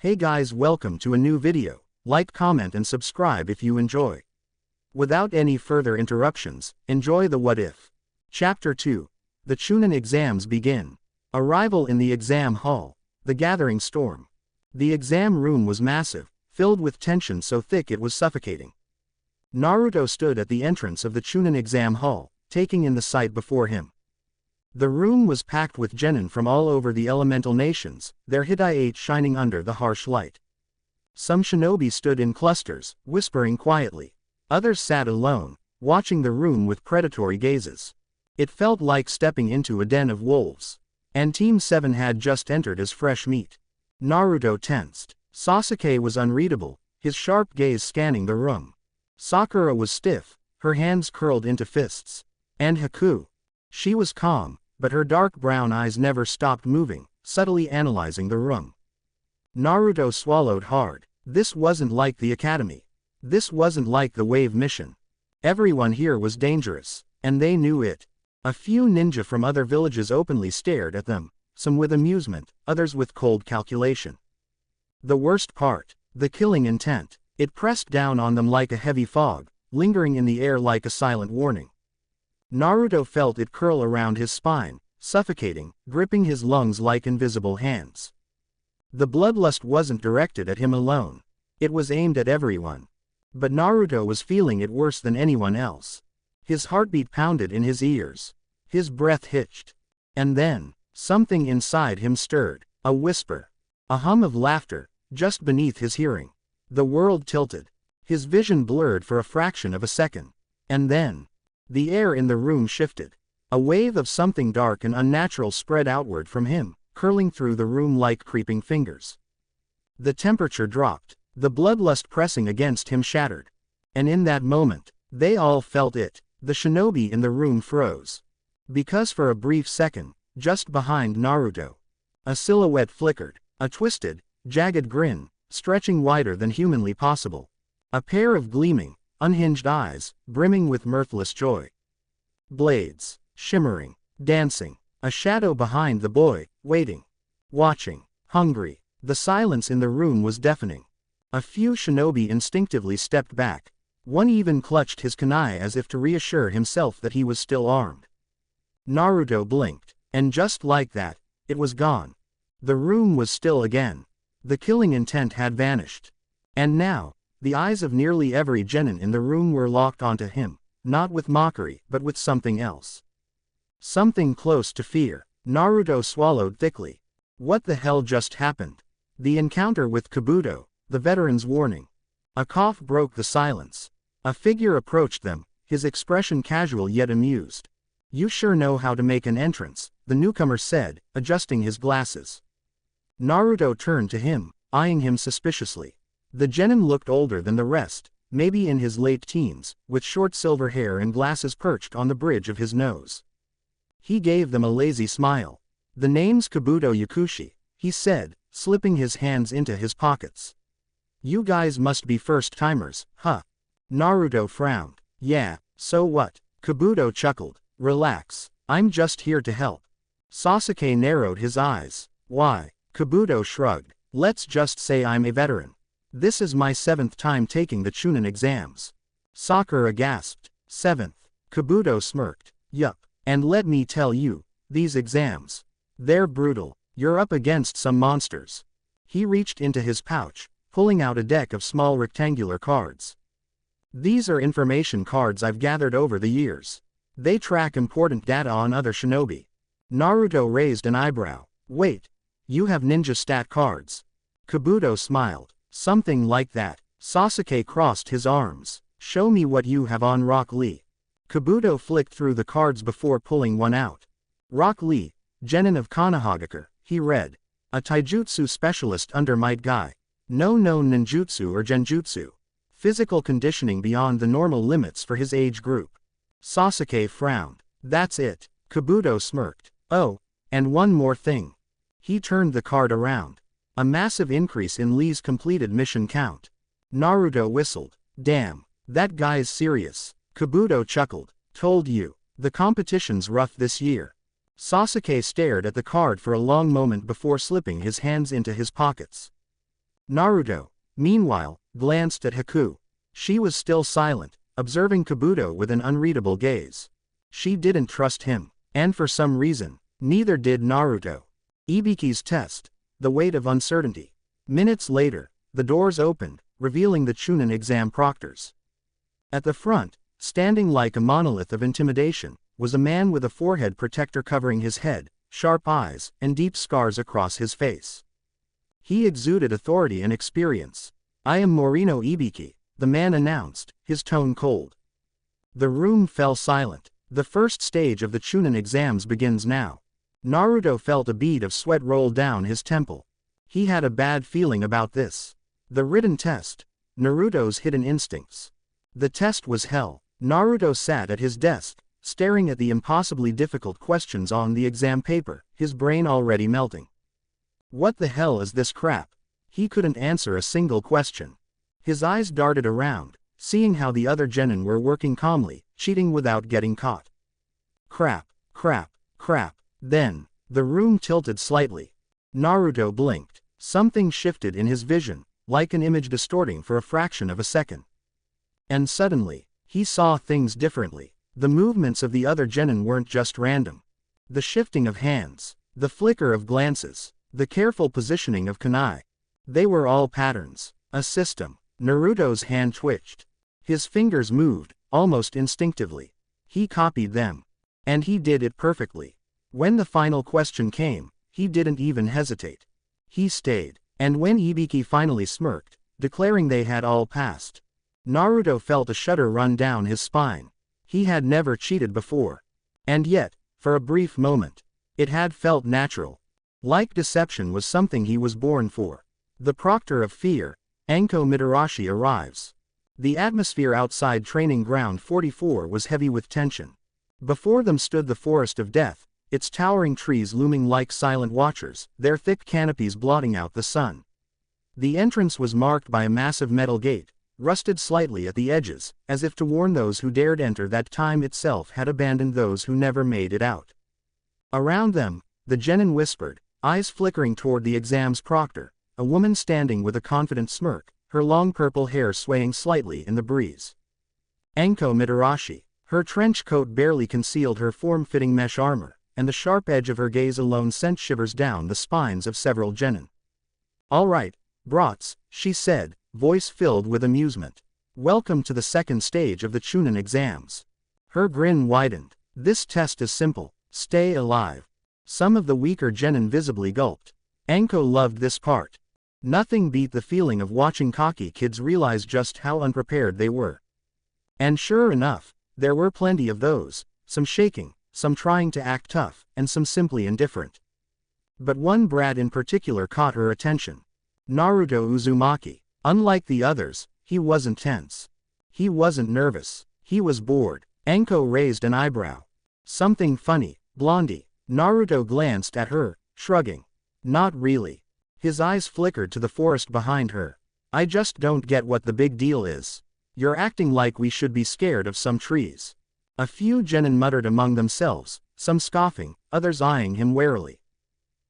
Hey guys, welcome to a new video. Like, comment and subscribe if you enjoy. Without any further interruptions, enjoy the What If. Chapter 2. The Chunin exams begin. Arrival in the exam hall. The gathering storm. The exam room was massive, filled with tension so thick it was suffocating. Naruto stood at the entrance of the Chunin exam hall, taking in the sight before him. The room was packed with genin from all over the elemental nations, their hitai shining under the harsh light. Some shinobi stood in clusters, whispering quietly. Others sat alone, watching the room with predatory gazes. It felt like stepping into a den of wolves. And Team 7 had just entered as fresh meat. Naruto tensed. Sasuke was unreadable, his sharp gaze scanning the room. Sakura was stiff, her hands curled into fists. And Haku. She was calm, but her dark brown eyes never stopped moving, subtly analyzing the room. Naruto swallowed hard. This wasn't like the academy. This wasn't like the wave mission. Everyone here was dangerous, and they knew it. A few ninja from other villages openly stared at them, some with amusement, others with cold calculation. The worst part, the killing intent, it pressed down on them like a heavy fog, lingering in the air like a silent warning. Naruto felt it curl around his spine, suffocating, gripping his lungs like invisible hands. The bloodlust wasn't directed at him alone. It was aimed at everyone. But Naruto was feeling it worse than anyone else. His heartbeat pounded in his ears. His breath hitched. And then, something inside him stirred, a whisper. A hum of laughter, just beneath his hearing. The world tilted. His vision blurred for a fraction of a second. And then, the air in the room shifted. A wave of something dark and unnatural spread outward from him, curling through the room like creeping fingers. The temperature dropped, the bloodlust pressing against him shattered. And in that moment, they all felt it. The shinobi in the room froze. Because for a brief second, just behind Naruto, a silhouette flickered, a twisted, jagged grin, stretching wider than humanly possible. A pair of gleaming, unhinged eyes, brimming with mirthless joy. Blades, shimmering, dancing, a shadow behind the boy, waiting, watching, hungry. The silence in the room was deafening. A few shinobi instinctively stepped back. One even clutched his kunai as if to reassure himself that he was still armed. Naruto blinked, and just like that, it was gone. The room was still again. The killing intent had vanished. And now, the eyes of nearly every genin in the room were locked onto him, not with mockery but with something else. Something close to fear. Naruto swallowed thickly. What the hell just happened? The encounter with Kabuto, the veteran's warning. A cough broke the silence. A figure approached them, his expression casual yet amused. "You sure know how to make an entrance," the newcomer said, adjusting his glasses. Naruto turned to him, eyeing him suspiciously. The genin looked older than the rest, maybe in his late teens, with short silver hair and glasses perched on the bridge of his nose. He gave them a lazy smile. "The name's Kabuto Yakushi," he said, slipping his hands into his pockets. "You guys must be first-timers, huh?" Naruto frowned. "Yeah, so what?" Kabuto chuckled. "Relax, I'm just here to help." Sasuke narrowed his eyes. "Why?" Kabuto shrugged. "Let's just say I'm a veteran. This is my 7th time taking the Chunin exams." Sakura gasped. "7th?" Kabuto smirked. "Yup. And let me tell you, these exams, they're brutal. You're up against some monsters." He reached into his pouch, pulling out a deck of small rectangular cards. "These are information cards I've gathered over the years. They track important data on other shinobi." Naruto raised an eyebrow. "Wait, you have ninja stat cards?" Kabuto smiled. "Something like that." Sasuke crossed his arms. "Show me what you have on Rock Lee." Kabuto flicked through the cards before pulling one out. "Rock Lee, genin of Konohagakure," he read. "A taijutsu specialist under Might Guy. No ninjutsu or genjutsu. Physical conditioning beyond the normal limits for his age group." Sasuke frowned. "That's it." Kabuto smirked. "Oh, and one more thing." He turned the card around. A massive increase in Lee's completed mission count. Naruto whistled. "Damn, that guy's serious." Kabuto chuckled. "Told you, the competition's rough this year." Sasuke stared at the card for a long moment before slipping his hands into his pockets. Naruto, meanwhile, glanced at Haku. She was still silent, observing Kabuto with an unreadable gaze. She didn't trust him, and for some reason, neither did Naruto. Ibiki's test. The weight of uncertainty. Minutes later, the doors opened, revealing the Chunin exam proctors. At the front, standing like a monolith of intimidation, was a man with a forehead protector covering his head, sharp eyes, and deep scars across his face. He exuded authority and experience. "I am Morino Ibiki," the man announced, his tone cold. The room fell silent. The first stage of the Chunin exams begins now. Naruto felt a bead of sweat roll down his temple. He had a bad feeling about this. The written test. Naruto's hidden instincts. The test was hell. Naruto sat at his desk, staring at the impossibly difficult questions on the exam paper, his brain already melting. What the hell is this crap? He couldn't answer a single question. His eyes darted around, seeing how the other genin were working calmly, cheating without getting caught. Crap, crap, crap. Then, the room tilted slightly. Naruto blinked. Something shifted in his vision, like an image distorting for a fraction of a second. And suddenly, he saw things differently. The movements of the other genin weren't just random. The shifting of hands, the flicker of glances, the careful positioning of kunai. They were all patterns, a system. Naruto's hand twitched. His fingers moved, almost instinctively. He copied them. And he did it perfectly. When the final question came, he didn't even hesitate. He stayed. And when Ibiki finally smirked, declaring they had all passed, Naruto felt a shudder run down his spine. He had never cheated before. And yet, for a brief moment, it had felt natural. Like deception was something he was born for. The proctor of fear, Anko Mitarashi, arrives. The atmosphere outside Training Ground 44 was heavy with tension. Before them stood the Forest of Death, its towering trees looming like silent watchers, their thick canopies blotting out the sun. The entrance was marked by a massive metal gate, rusted slightly at the edges, as if to warn those who dared enter that time itself had abandoned those who never made it out. Around them, the genin whispered, eyes flickering toward the exam's proctor, a woman standing with a confident smirk, her long purple hair swaying slightly in the breeze. Anko Mitarashi. Her trench coat barely concealed her form-fitting mesh armor, and the sharp edge of her gaze alone sent shivers down the spines of several genin. "All right, brats," she said, voice filled with amusement. "Welcome to the second stage of the Chunin exams." Her grin widened. "This test is simple. Stay alive." Some of the weaker genin visibly gulped. Anko loved this part. Nothing beat the feeling of watching cocky kids realize just how unprepared they were. And sure enough, there were plenty of those, some shaking, some trying to act tough, and some simply indifferent. But one brat in particular caught her attention. Naruto Uzumaki. Unlike the others, he wasn't tense. He wasn't nervous. He was bored. Anko raised an eyebrow. "Something funny, Blondie." Naruto glanced at her, shrugging. "Not really." His eyes flickered to the forest behind her. "I just don't get what the big deal is. You're acting like we should be scared of some trees." A few genin muttered among themselves, some scoffing, others eyeing him warily.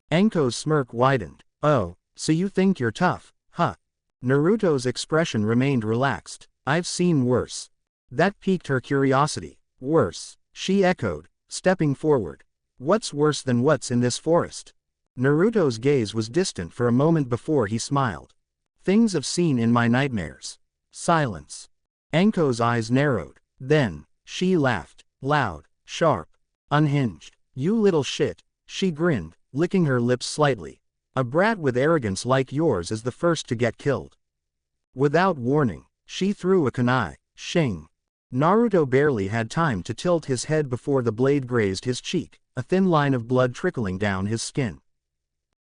Anko's smirk widened. "Oh, so you think you're tough, huh?" Naruto's expression remained relaxed. "I've seen worse." That piqued her curiosity. "Worse," she echoed, stepping forward. "What's worse than what's in this forest?" Naruto's gaze was distant for a moment before he smiled. "Things I've seen in my nightmares." Silence. Anko's eyes narrowed. Then, she laughed, loud, sharp, unhinged. "You little shit," she grinned, licking her lips slightly. "A brat with arrogance like yours is the first to get killed." Without warning, she threw a kunai, shing. Naruto barely had time to tilt his head before the blade grazed his cheek, a thin line of blood trickling down his skin.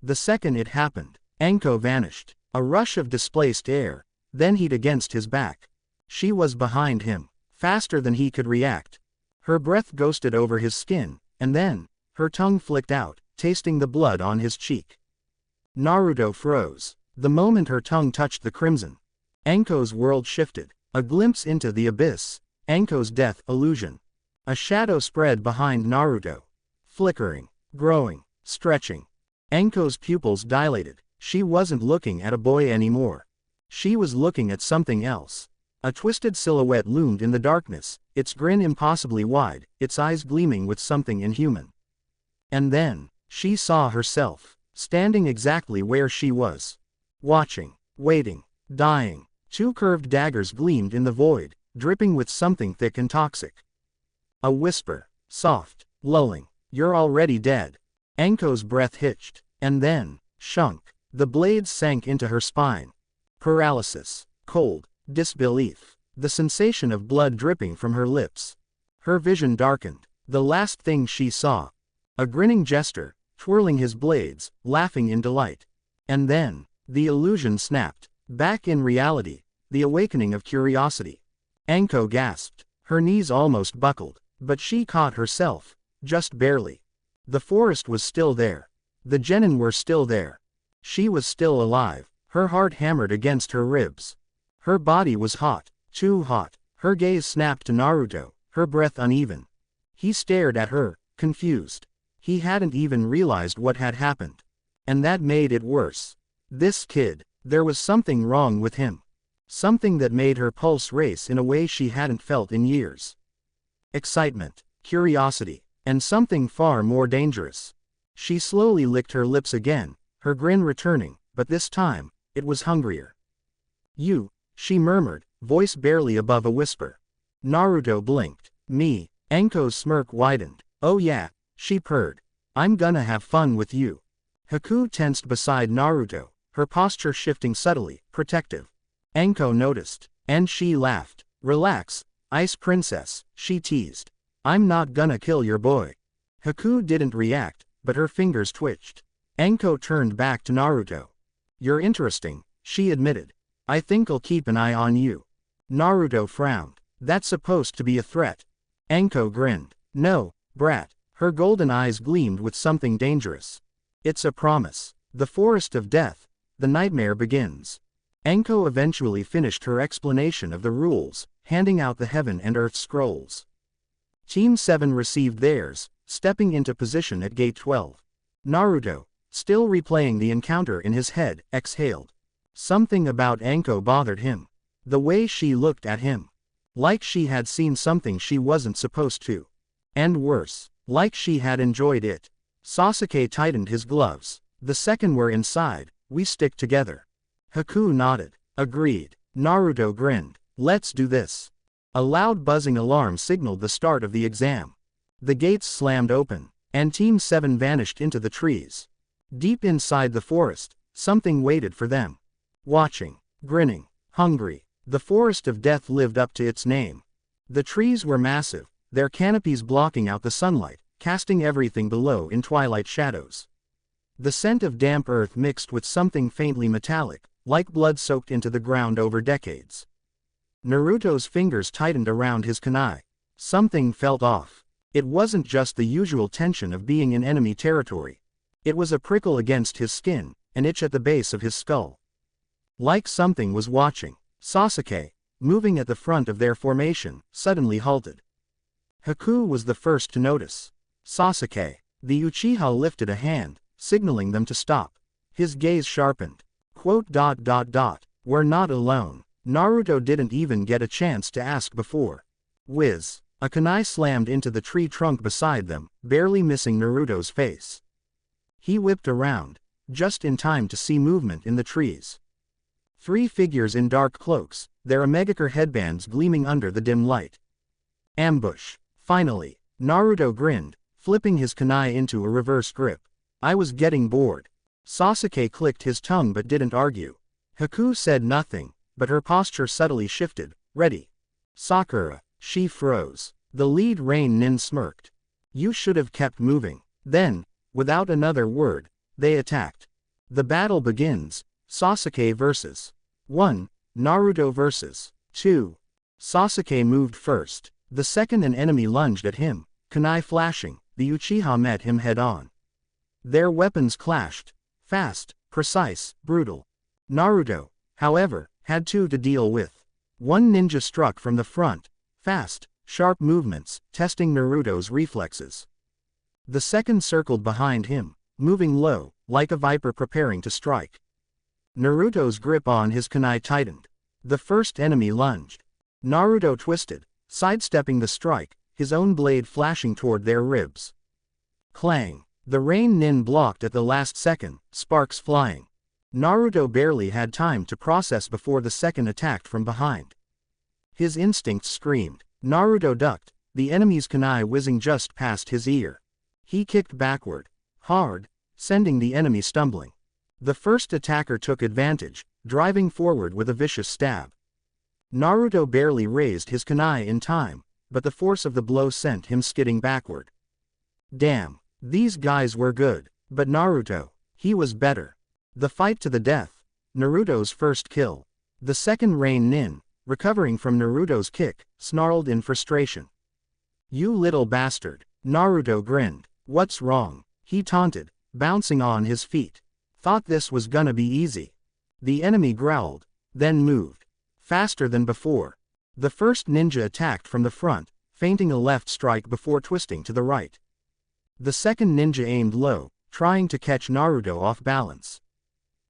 The second it happened, Anko vanished. A rush of displaced air, then heat against his back. She was behind him, faster than he could react. Her breath ghosted over his skin, and then, her tongue flicked out, tasting the blood on his cheek. Naruto froze. The moment her tongue touched the crimson, Anko's world shifted. A glimpse into the abyss, Anko's death illusion. A shadow spread behind Naruto. Flickering, growing, stretching. Anko's pupils dilated, She wasn't looking at a boy anymore. She was looking at something else. A twisted silhouette loomed in the darkness, its grin impossibly wide, its eyes gleaming with something inhuman. And then, she saw herself, standing exactly where she was. Watching, waiting, dying. Two curved daggers gleamed in the void, dripping with something thick and toxic. A whisper, soft, lulling, "You're already dead." Anko's breath hitched, and then, shunk. The blades sank into her spine. Paralysis, cold, disbelief, the sensation of blood dripping from her lips. Her vision darkened. The last thing she saw. A grinning jester, twirling his blades, laughing in delight. And then, the illusion snapped. Back in reality, the awakening of curiosity. Anko gasped. Her knees almost buckled, but she caught herself, just barely. The forest was still there. The genin were still there. She was still alive. Her heart hammered against her ribs. Her body was hot, too hot. Her gaze snapped to Naruto, her breath uneven. He stared at her, confused. He hadn't even realized what had happened. And that made it worse. This kid, there was something wrong with him. Something that made her pulse race in a way she hadn't felt in years. Excitement, curiosity, and something far more dangerous. She slowly licked her lips again, her grin returning, but this time, it was hungrier. "You," she murmured, voice barely above a whisper. Naruto blinked. "Me." Anko's smirk widened. "Oh yeah," she purred. "I'm gonna have fun with you." Haku tensed beside Naruto, her posture shifting subtly, protective. Anko noticed, and she laughed. "Relax, Ice Princess," she teased. "I'm not gonna kill your boy." Haku didn't react, but her fingers twitched. Anko turned back to Naruto. "You're interesting," she admitted. "I think I'll keep an eye on you." Naruto frowned. "That's supposed to be a threat." Anko grinned. "No, brat." Her golden eyes gleamed with something dangerous. "It's a promise. The forest of death. The nightmare begins." Anko eventually finished her explanation of the rules, handing out the heaven and earth scrolls. Team 7 received theirs, stepping into position at Gate 12. Naruto, still replaying the encounter in his head, exhaled. Something about Anko bothered him. The way she looked at him. Like she had seen something she wasn't supposed to. And worse, like she had enjoyed it. Sasuke tightened his gloves. "The second we're inside, we stick together." Haku nodded. "Agreed." Naruto grinned. "Let's do this." A loud buzzing alarm signaled the start of the exam. The gates slammed open, and Team 7 vanished into the trees. Deep inside the forest, something waited for them. Watching, grinning, hungry, the forest of death lived up to its name. The trees were massive, their canopies blocking out the sunlight, casting everything below in twilight shadows. The scent of damp earth mixed with something faintly metallic, like blood soaked into the ground over decades. Naruto's fingers tightened around his kunai. Something felt off. It wasn't just the usual tension of being in enemy territory. It was a prickle against his skin, an itch at the base of his skull. Like something was watching. Sasuke, moving at the front of their formation, suddenly halted. Haku was the first to notice. "Sasuke." The Uchiha lifted a hand, signaling them to stop. His gaze sharpened. "We're not alone." Naruto didn't even get a chance to ask before. Whiz. A kunai slammed into the tree trunk beside them, barely missing Naruto's face. He whipped around, just in time to see movement in the trees. 3 figures in dark cloaks, their Omegakure headbands gleaming under the dim light. Ambush. Finally, Naruto grinned, flipping his kunai into a reverse grip. "I was getting bored." Sasuke clicked his tongue but didn't argue. Haku said nothing, but her posture subtly shifted. "Ready." "Sakura." She froze. The lead rain nin smirked. "You should have kept moving." Then, without another word, they attacked. The battle begins. Sasuke vs. 1. Naruto vs. 2. Sasuke moved first. The second an enemy lunged at him, kunai flashing, the Uchiha met him head-on. Their weapons clashed. Fast, precise, brutal. Naruto, however, had 2 to deal with. One ninja struck from the front. Fast, sharp movements, testing Naruto's reflexes. The second circled behind him, moving low, like a viper preparing to strike. Naruto's grip on his kunai tightened. The first enemy lunged. Naruto twisted, sidestepping the strike, his own blade flashing toward their ribs. Clang! The rain nin blocked at the last second, sparks flying. Naruto barely had time to process before the second attacked from behind. His instincts screamed. Naruto ducked, the enemy's kunai whizzing just past his ear. He kicked backward, hard, sending the enemy stumbling. The first attacker took advantage, driving forward with a vicious stab. Naruto barely raised his kunai in time, but the force of the blow sent him skidding backward. Damn, these guys were good, but Naruto, he was better. The fight to the death. Naruto's first kill. The second rain nin, recovering from Naruto's kick, snarled in frustration. You little bastard. Naruto grinned. What's wrong? He taunted, bouncing on his feet. Thought this was gonna be easy. The enemy growled, then moved. Faster than before. The first ninja attacked from the front, feinting a left strike before twisting to the right. The second ninja aimed low, trying to catch Naruto off balance.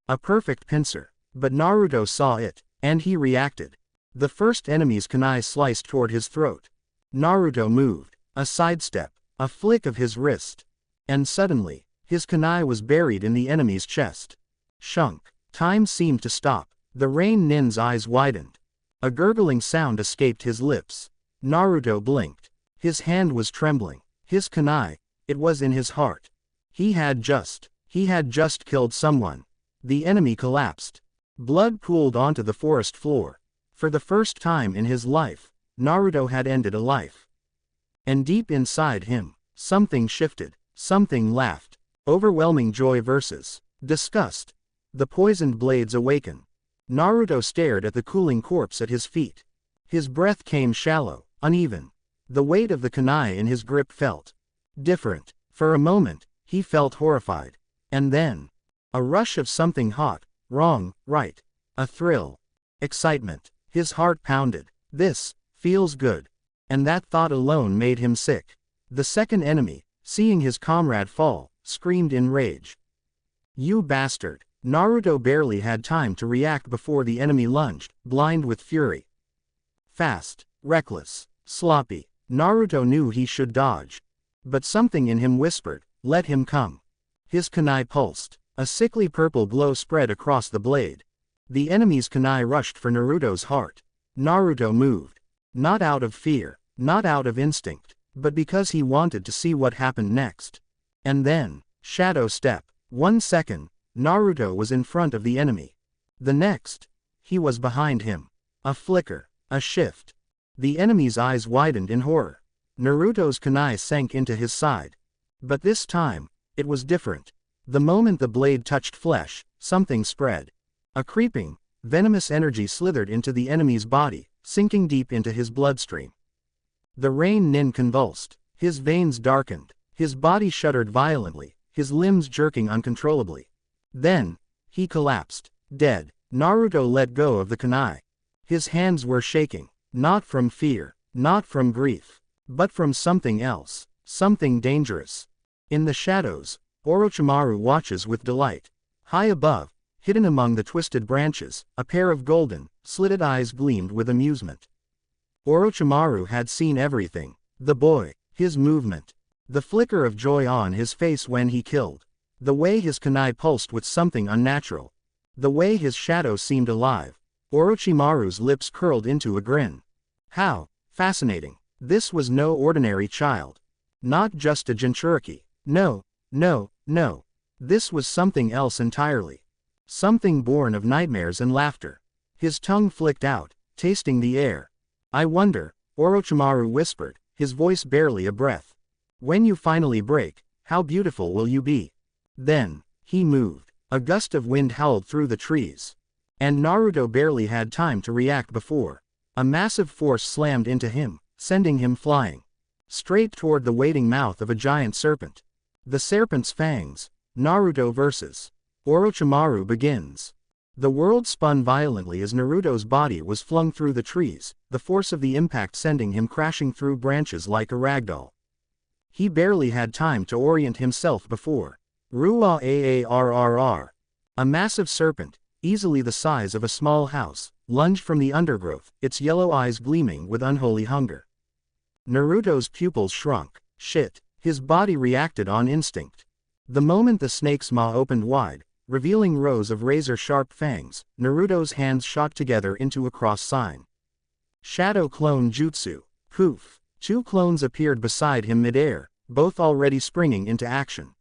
A perfect pincer. But Naruto saw it, and he reacted. The first enemy's kunai sliced toward his throat. Naruto moved, a sidestep, a flick of his wrist. And suddenly, his kunai was buried in the enemy's chest. Shunk. Time seemed to stop. The rain nin's eyes widened. A gurgling sound escaped his lips. Naruto blinked. His hand was trembling. His kunai, it was in his heart. He had just killed someone. The enemy collapsed. Blood pooled onto the forest floor. For the first time in his life, Naruto had ended a life. And deep inside him, something shifted, something laughed. Overwhelming joy versus disgust. The poisoned blades awaken. Naruto stared at the cooling corpse at his feet. His breath came shallow, uneven. The weight of the kunai in his grip felt different. For a moment, he felt horrified. And then, a rush of something hot, wrong, right. A thrill. Excitement. His heart pounded. This feels good. And that thought alone made him sick. The second enemy, seeing his comrade fall, screamed in rage. You bastard. Naruto barely had time to react before the enemy lunged, blind with fury. Fast, reckless, sloppy. Naruto knew he should dodge. But something in him whispered, let him come. His kunai pulsed. A sickly purple glow spread across the blade. The enemy's kunai rushed for Naruto's heart. Naruto moved. Not out of fear, not out of instinct, but because he wanted to see what happened next. And then, shadow step. 1 second, Naruto was in front of the enemy. The next, he was behind him. A flicker, a shift. The enemy's eyes widened in horror. Naruto's kunai sank into his side. But this time, it was different. The moment the blade touched flesh, something spread. A creeping, venomous energy slithered into the enemy's body, sinking deep into his bloodstream. The rain nin convulsed. His veins darkened. His body shuddered violently, his limbs jerking uncontrollably. Then, he collapsed, dead. Naruto let go of the kunai. His hands were shaking, not from fear, not from grief, but from something else, something dangerous. In the shadows, Orochimaru watches with delight. High above, hidden among the twisted branches, a pair of golden, slitted eyes gleamed with amusement. Orochimaru had seen everything. The boy, his movement, the flicker of joy on his face when he killed, the way his kunai pulsed with something unnatural, the way his shadow seemed alive. Orochimaru's lips curled into a grin. How fascinating. This was no ordinary child. Not just a Jinchuriki. No. This was something else entirely. Something born of nightmares and laughter. His tongue flicked out, tasting the air. I wonder, Orochimaru whispered, his voice barely a breath. When you finally break, how beautiful will you be? Then, he moved. A gust of wind howled through the trees. And Naruto barely had time to react before a massive force slammed into him, sending him flying. Straight toward the waiting mouth of a giant serpent. The serpent's fangs. Naruto vs. Orochimaru begins. The world spun violently as Naruto's body was flung through the trees, the force of the impact sending him crashing through branches like a ragdoll. He barely had time to orient himself before Ruwa Aarrr. A massive serpent, easily the size of a small house, lunged from the undergrowth, its yellow eyes gleaming with unholy hunger. Naruto's pupils shrunk. Shit. His body reacted on instinct. The moment the snake's maw opened wide, revealing rows of razor-sharp fangs, Naruto's hands shot together into a cross sign. Shadow Clone Jutsu. Poof. Two clones appeared beside him mid-air, both already springing into action.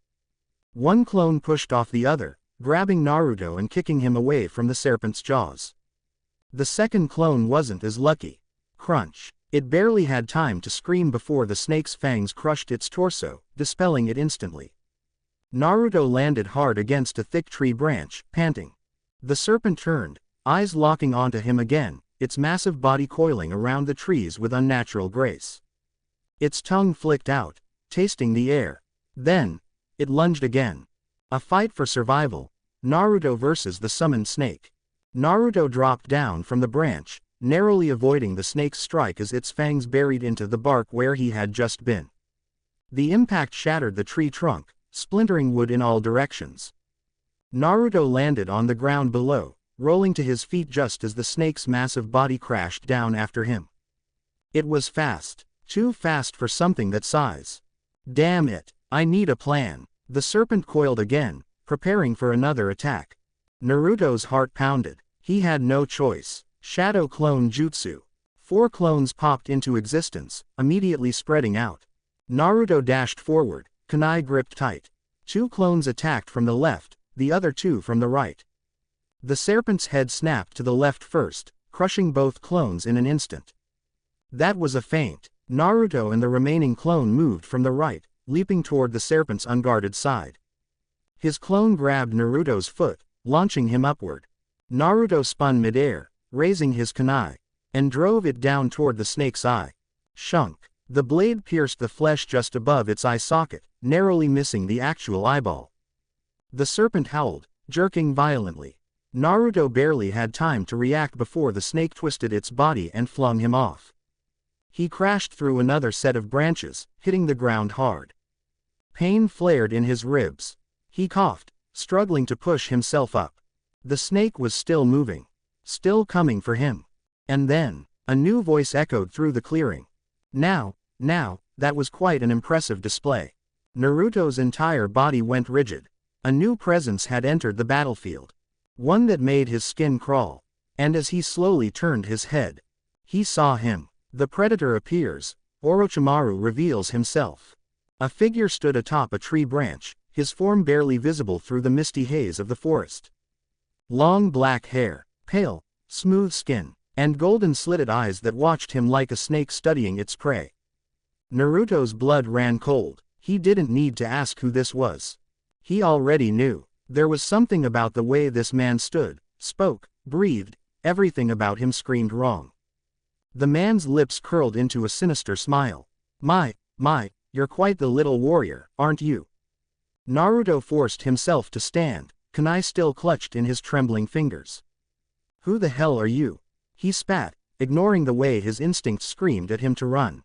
One clone pushed off the other, grabbing Naruto and kicking him away from the serpent's jaws. The second clone wasn't as lucky. Crunch. It barely had time to scream before the snake's fangs crushed its torso, dispelling it instantly. Naruto landed hard against a thick tree branch, panting. The serpent turned, eyes locking onto him again, its massive body coiling around the trees with unnatural grace. Its tongue flicked out, tasting the air. Then, it lunged again. A fight for survival. Naruto versus the summoned snake. Naruto dropped down from the branch, narrowly avoiding the snake's strike as its fangs buried into the bark where he had just been. The impact shattered the tree trunk, splintering wood in all directions. Naruto landed on the ground below, rolling to his feet just as the snake's massive body crashed down after him. It was fast. Too fast for something that size. Damn it, I need a plan. The serpent coiled again, preparing for another attack. Naruto's heart pounded. He had no choice. Shadow Clone Jutsu. 4 clones popped into existence, immediately spreading out. Naruto dashed forward, kunai gripped tight. 2 clones attacked from the left, the other 2 from the right. The serpent's head snapped to the left first, crushing both clones in an instant. That was a feint. Naruto and the remaining clone moved from the right, leaping toward the serpent's unguarded side. His clone grabbed Naruto's foot, launching him upward. Naruto spun mid-air, raising his kunai, and drove it down toward the snake's eye. Shunk. The blade pierced the flesh just above its eye socket, narrowly missing the actual eyeball. The serpent howled, jerking violently. Naruto barely had time to react before the snake twisted its body and flung him off. He crashed through another set of branches, hitting the ground hard. Pain flared in his ribs. He coughed, struggling to push himself up. The snake was still moving. Still coming for him. And then, a new voice echoed through the clearing. Now, that was quite an impressive display. Naruto's entire body went rigid. A new presence had entered the battlefield. One that made his skin crawl. And as he slowly turned his head, he saw him. The predator appears. Orochimaru reveals himself. A figure stood atop a tree branch, his form barely visible through the misty haze of the forest. Long black hair, pale, smooth skin, and golden slitted eyes that watched him like a snake studying its prey. Naruto's blood ran cold. He didn't need to ask who this was. He already knew. There was something about the way this man stood, spoke, breathed, everything about him screamed wrong. The man's lips curled into a sinister smile. My, you're quite the little warrior, aren't you? Naruto forced himself to stand, kunai still clutched in his trembling fingers. Who the hell are you? He spat, ignoring the way his instincts screamed at him to run.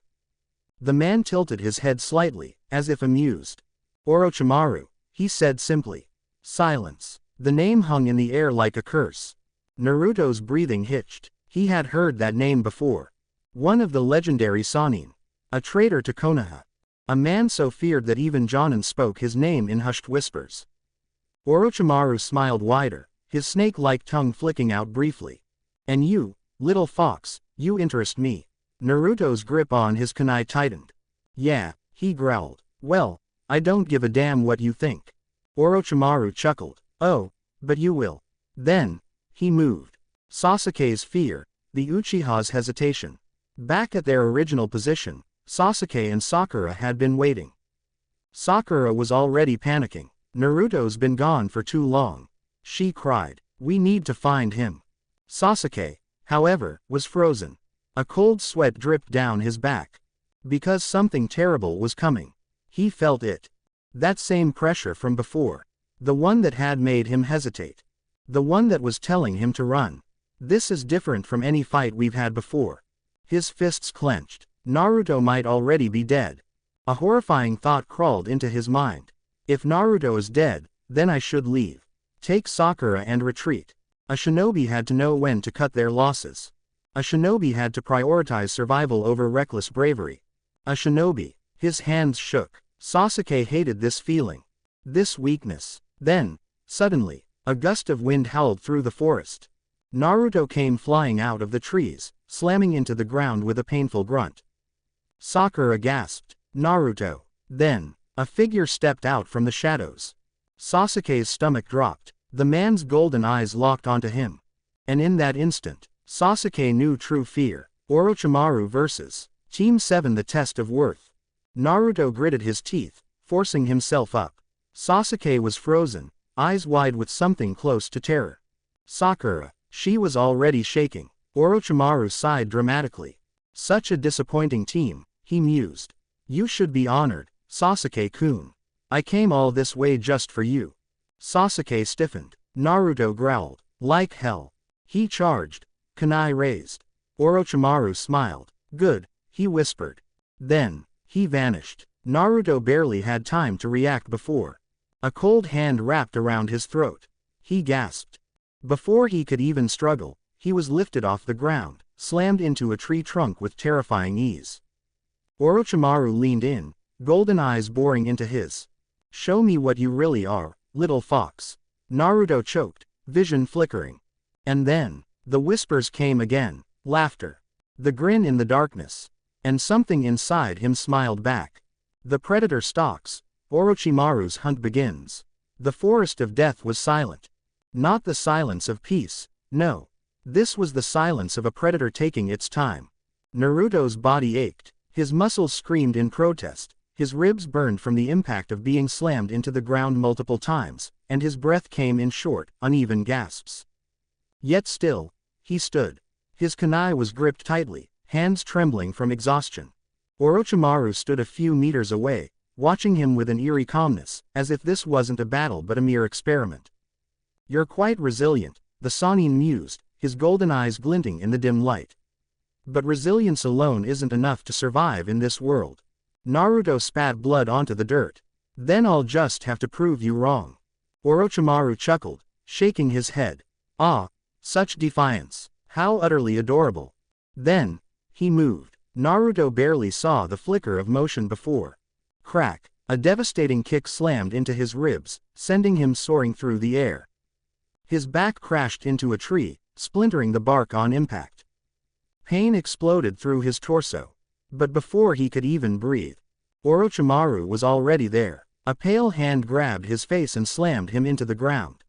The man tilted his head slightly, as if amused. Orochimaru, he said simply. Silence. The name hung in the air like a curse. Naruto's breathing hitched. He had heard that name before. One of the legendary Sannin. A traitor to Konoha. A man so feared that even Jonin spoke his name in hushed whispers. Orochimaru smiled wider, his snake-like tongue flicking out briefly. And you, little fox, you interest me. Naruto's grip on his kunai tightened. Yeah, he growled. Well, I don't give a damn what you think. Orochimaru chuckled. Oh, but you will. Then, he moved. Sasuke's fear, the Uchiha's hesitation. Back at their original position, Sasuke and Sakura had been waiting. Sakura was already panicking. Naruto's been gone for too long. She cried. We need to find him. Sasuke, however, was frozen. A cold sweat dripped down his back. Because something terrible was coming. He felt it. That same pressure from before. The one that had made him hesitate. The one that was telling him to run. This is different from any fight we've had before. His fists clenched. Naruto might already be dead. A horrifying thought crawled into his mind. If Naruto is dead, then I should leave. Take Sakura and retreat. A shinobi had to know when to cut their losses. A shinobi had to prioritize survival over reckless bravery. A shinobi. His hands shook. Sasuke hated this feeling. This weakness. Then, suddenly, a gust of wind howled through the forest. Naruto came flying out of the trees, slamming into the ground with a painful grunt. Sakura gasped. Naruto. Then, a figure stepped out from the shadows. Sasuke's stomach dropped. The man's golden eyes locked onto him. And in that instant, Sasuke knew true fear. Orochimaru versus Team 7, the test of worth. Naruto gritted his teeth, forcing himself up. Sasuke was frozen, eyes wide with something close to terror. Sakura, she was already shaking. Orochimaru sighed dramatically. Such a disappointing team, he mused. You should be honored, Sasuke-kun. I came all this way just for you. Sasuke stiffened. Naruto growled. Like hell. He charged. Kunai raised. Orochimaru smiled. Good, he whispered. Then, he vanished. Naruto barely had time to react before a cold hand wrapped around his throat. He gasped. Before he could even struggle, he was lifted off the ground, slammed into a tree trunk with terrifying ease. Orochimaru leaned in, golden eyes boring into his. Show me what you really are, little fox. Naruto choked, vision flickering. And then, the whispers came again, laughter. The grin in the darkness. And something inside him smiled back. The predator stalks. Orochimaru's hunt begins. The forest of death was silent. Not the silence of peace, no. This was the silence of a predator taking its time. Naruto's body ached. His muscles screamed in protest. His ribs burned from the impact of being slammed into the ground multiple times, and his breath came in short, uneven gasps. Yet still, he stood. His kunai was gripped tightly, hands trembling from exhaustion. Orochimaru stood a few meters away, watching him with an eerie calmness, as if this wasn't a battle but a mere experiment. You're quite resilient, the Sannin mused, his golden eyes glinting in the dim light. But resilience alone isn't enough to survive in this world. Naruto spat blood onto the dirt. Then I'll just have to prove you wrong. Orochimaru chuckled, shaking his head. Ah, such defiance. How utterly adorable. Then, he moved. Naruto barely saw the flicker of motion before. Crack, a devastating kick slammed into his ribs, sending him soaring through the air. His back crashed into a tree, splintering the bark on impact. Pain exploded through his torso. But before he could even breathe, Orochimaru was already there. A pale hand grabbed his face and slammed him into the ground.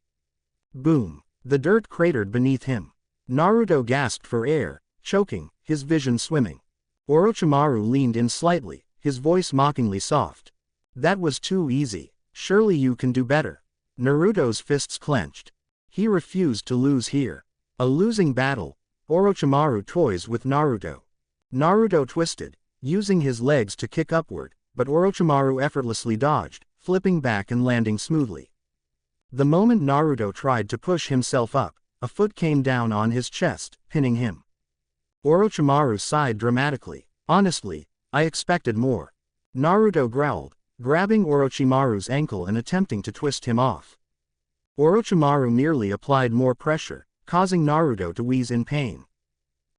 Boom! The dirt cratered beneath him. Naruto gasped for air, choking, his vision swimming. Orochimaru leaned in slightly, his voice mockingly soft. That was too easy. Surely you can do better. Naruto's fists clenched. He refused to lose here. A losing battle. Orochimaru toys with Naruto. Naruto twisted, using his legs to kick upward, but Orochimaru effortlessly dodged, flipping back and landing smoothly. The moment Naruto tried to push himself up, a foot came down on his chest, pinning him. Orochimaru sighed dramatically. Honestly, I expected more. Naruto growled, grabbing Orochimaru's ankle and attempting to twist him off. Orochimaru merely applied more pressure, causing Naruto to wheeze in pain.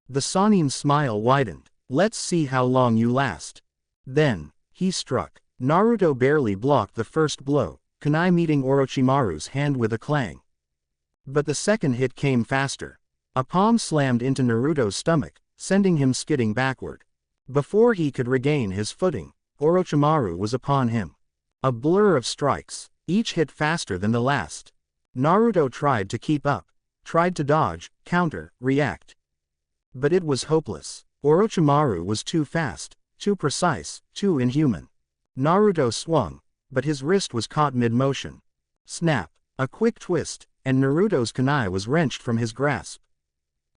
The Sannin's smile widened. Let's see how long you last. Then, he struck. Naruto barely blocked the first blow, kunai meeting Orochimaru's hand with a clang. But the second hit came faster. A palm slammed into Naruto's stomach, sending him skidding backward. Before he could regain his footing, Orochimaru was upon him. A blur of strikes, each hit faster than the last. Naruto tried to keep up, tried to dodge, counter, react. But it was hopeless. Orochimaru was too fast, too precise, too inhuman. Naruto swung, but his wrist was caught mid-motion. Snap, a quick twist, and Naruto's kunai was wrenched from his grasp.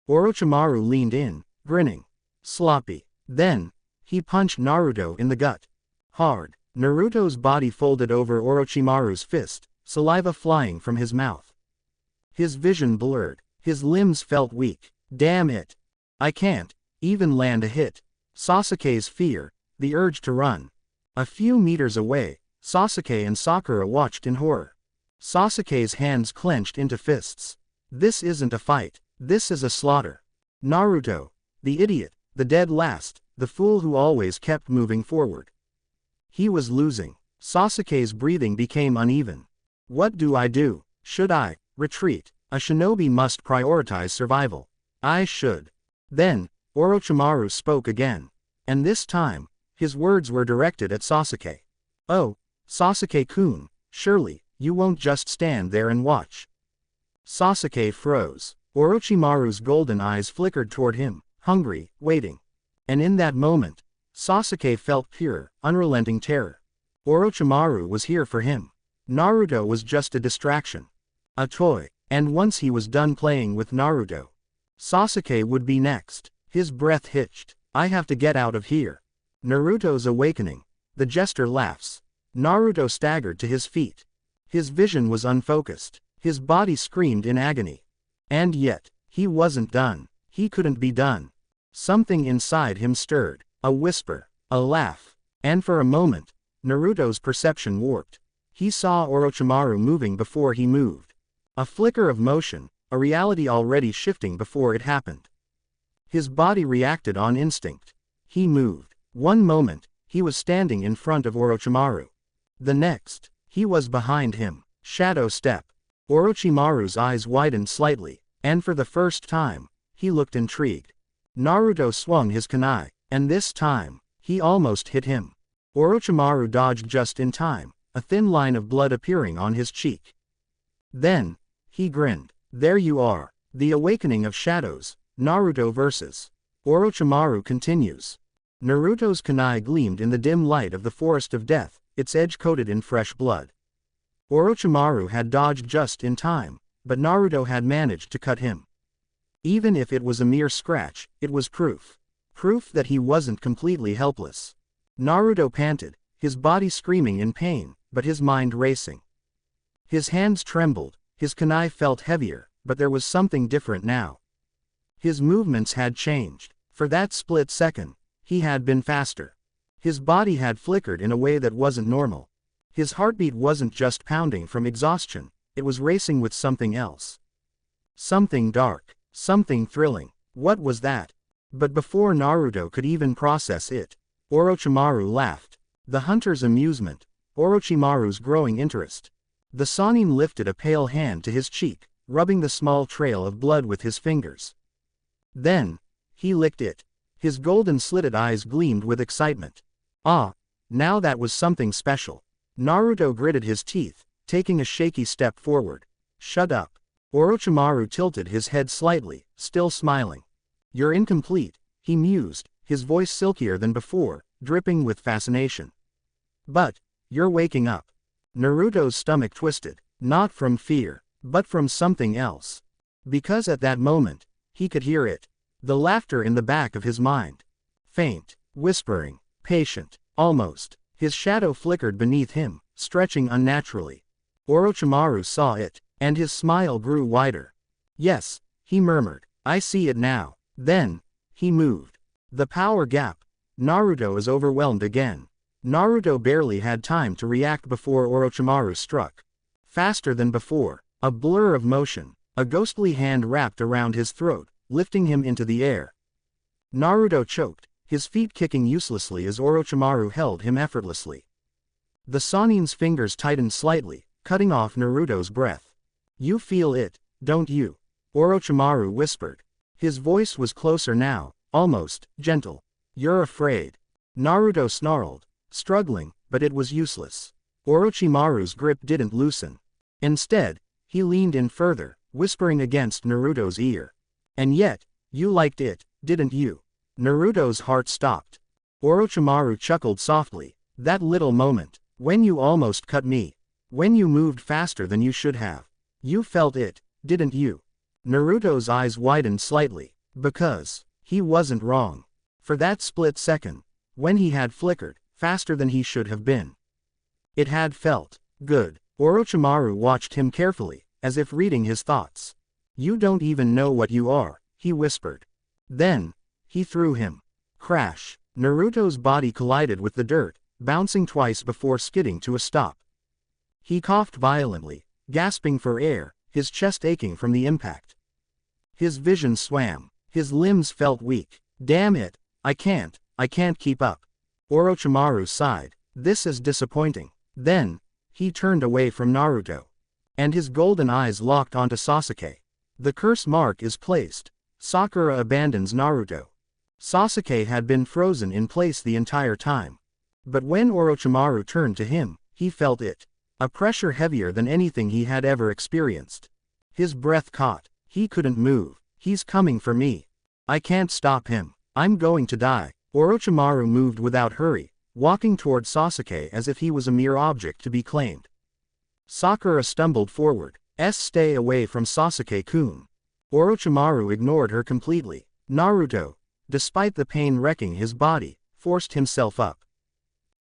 Orochimaru leaned in, grinning. Sloppy. Then, he punched Naruto in the gut. Hard. Naruto's body folded over Orochimaru's fist, saliva flying from his mouth. His vision blurred. His limbs felt weak. Damn it. I can't even land a hit. Sasuke's fear, the urge to run. A few meters away, Sasuke and Sakura watched in horror. Sasuke's hands clenched into fists. This isn't a fight. This is a slaughter. Naruto. The idiot. The dead last. The fool who always kept moving forward. He was losing. Sasuke's breathing became uneven. What do I do? Should I retreat? A shinobi must prioritize survival. I should. Then, Orochimaru spoke again. And this time, his words were directed at Sasuke. Oh, Sasuke-kun, surely, you won't just stand there and watch. Sasuke froze. Orochimaru's golden eyes flickered toward him, hungry, waiting. And in that moment, Sasuke felt pure, unrelenting terror. Orochimaru was here for him. Naruto was just a distraction. A toy. And once he was done playing with Naruto, Sasuke would be next. His breath hitched. I have to get out of here. Naruto's awakening. The jester laughs. Naruto staggered to his feet. His vision was unfocused. His body screamed in agony. And yet, he wasn't done. He couldn't be done. Something inside him stirred. A whisper. A laugh. And for a moment, Naruto's perception warped. He saw Orochimaru moving before he moved. A flicker of motion, a reality already shifting before it happened. His body reacted on instinct. He moved. One moment, he was standing in front of Orochimaru. The next, he was behind him. Shadow step. Orochimaru's eyes widened slightly, and for the first time, he looked intrigued. Naruto swung his kunai, and this time, he almost hit him. Orochimaru dodged just in time, a thin line of blood appearing on his cheek. Then, he grinned. There you are. The awakening of shadows. Naruto versus. Orochimaru continues. Naruto's kunai gleamed in the dim light of the forest of death, its edge coated in fresh blood. Orochimaru had dodged just in time, but Naruto had managed to cut him. Even if it was a mere scratch, it was proof. Proof that he wasn't completely helpless. Naruto panted, his body screaming in pain, but his mind racing. His hands trembled, his kunai felt heavier, but there was something different now. His movements had changed. For that split second, he had been faster. His body had flickered in a way that wasn't normal. His heartbeat wasn't just pounding from exhaustion, it was racing with something else. Something dark, something thrilling. What was that? But before Naruto could even process it, Orochimaru laughed. The hunter's amusement, Orochimaru's growing interest. The Sannin lifted a pale hand to his cheek, rubbing the small trail of blood with his fingers. Then, he licked it. His golden slitted eyes gleamed with excitement. Ah, now that was something special. Naruto gritted his teeth, taking a shaky step forward. Shut up. Orochimaru tilted his head slightly, still smiling. You're incomplete, he mused, his voice silkier than before, dripping with fascination. But, you're waking up. Naruto's stomach twisted, not from fear, but from something else. Because at that moment, he could hear it. The laughter in the back of his mind. Faint, whispering, patient, almost. His shadow flickered beneath him, stretching unnaturally. Orochimaru saw it, and his smile grew wider. Yes, he murmured, I see it now. Then, he moved. The power gap. Naruto is overwhelmed again. Naruto barely had time to react before Orochimaru struck. Faster than before, a blur of motion, a ghostly hand wrapped around his throat, lifting him into the air. Naruto choked, his feet kicking uselessly as Orochimaru held him effortlessly. The Sannin's fingers tightened slightly, cutting off Naruto's breath. You feel it, don't you? Orochimaru whispered. His voice was closer now, almost gentle. You're afraid. Naruto snarled, struggling, but it was useless. Orochimaru's grip didn't loosen. Instead, he leaned in further, whispering against Naruto's ear. And yet, you liked it, didn't you? Naruto's heart stopped. Orochimaru chuckled softly. That little moment, when you almost cut me. When you moved faster than you should have. You felt it, didn't you? Naruto's eyes widened slightly. Because, he wasn't wrong. For that split second, when he had flickered, faster than he should have been. It had felt good. Orochimaru watched him carefully, as if reading his thoughts. You don't even know what you are, he whispered. Then, he threw him. Crash. Naruto's body collided with the dirt, bouncing twice before skidding to a stop. He coughed violently, gasping for air, his chest aching from the impact. His vision swam. His limbs felt weak. Damn it, I can't keep up. Orochimaru sighed. This is disappointing. Then, he turned away from Naruto. And his golden eyes locked onto Sasuke. The curse mark is placed. Sakura abandons Naruto. Sasuke had been frozen in place the entire time. But when Orochimaru turned to him, he felt it. A pressure heavier than anything he had ever experienced. His breath caught. He couldn't move. He's coming for me. I can't stop him. I'm going to die. Orochimaru moved without hurry, walking toward Sasuke as if he was a mere object to be claimed. Sakura stumbled forward. Stay away from Sasuke-kun. Orochimaru ignored her completely. Naruto, despite the pain wrecking his body, forced himself up.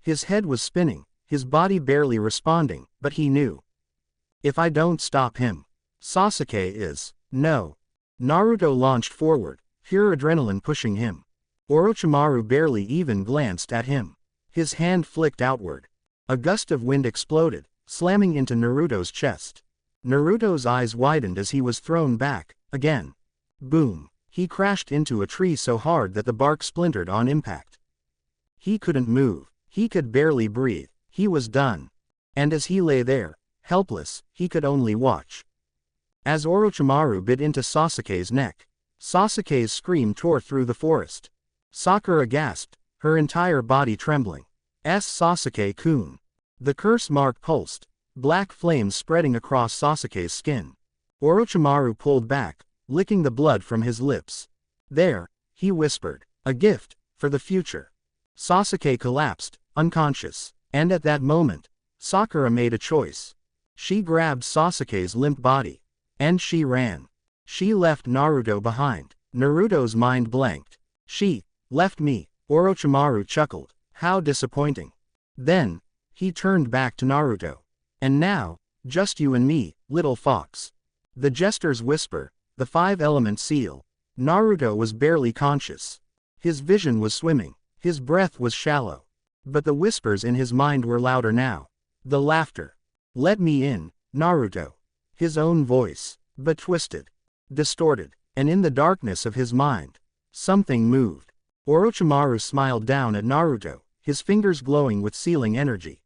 His head was spinning, his body barely responding, but he knew. If I don't stop him, Sasuke is. No. Naruto launched forward, pure adrenaline pushing him. Orochimaru barely even glanced at him. His hand flicked outward. A gust of wind exploded, slamming into Naruto's chest. Naruto's eyes widened as he was thrown back, again. Boom. He crashed into a tree so hard that the bark splintered on impact. He couldn't move. He could barely breathe. He was done. And as he lay there, helpless, he could only watch. As Orochimaru bit into Sasuke's neck, Sasuke's scream tore through the forest. Sakura gasped, her entire body trembling. Sasuke-kun. The curse mark pulsed, black flames spreading across Sasuke's skin. Orochimaru pulled back, licking the blood from his lips. There, he whispered, a gift, for the future. Sasuke collapsed, unconscious, and at that moment, Sakura made a choice. She grabbed Sasuke's limp body. And she ran. She left Naruto behind. Naruto's mind blanked. She left me. Orochimaru chuckled. How disappointing. Then, he turned back to Naruto. And now, just you and me, little fox. The jester's whisper, the five-element seal. Naruto was barely conscious. His vision was swimming. His breath was shallow. But the whispers in his mind were louder now. The laughter. Let me in, Naruto. His own voice, but twisted, distorted, and in the darkness of his mind, something moved. Orochimaru smiled down at Naruto, his fingers glowing with sealing energy.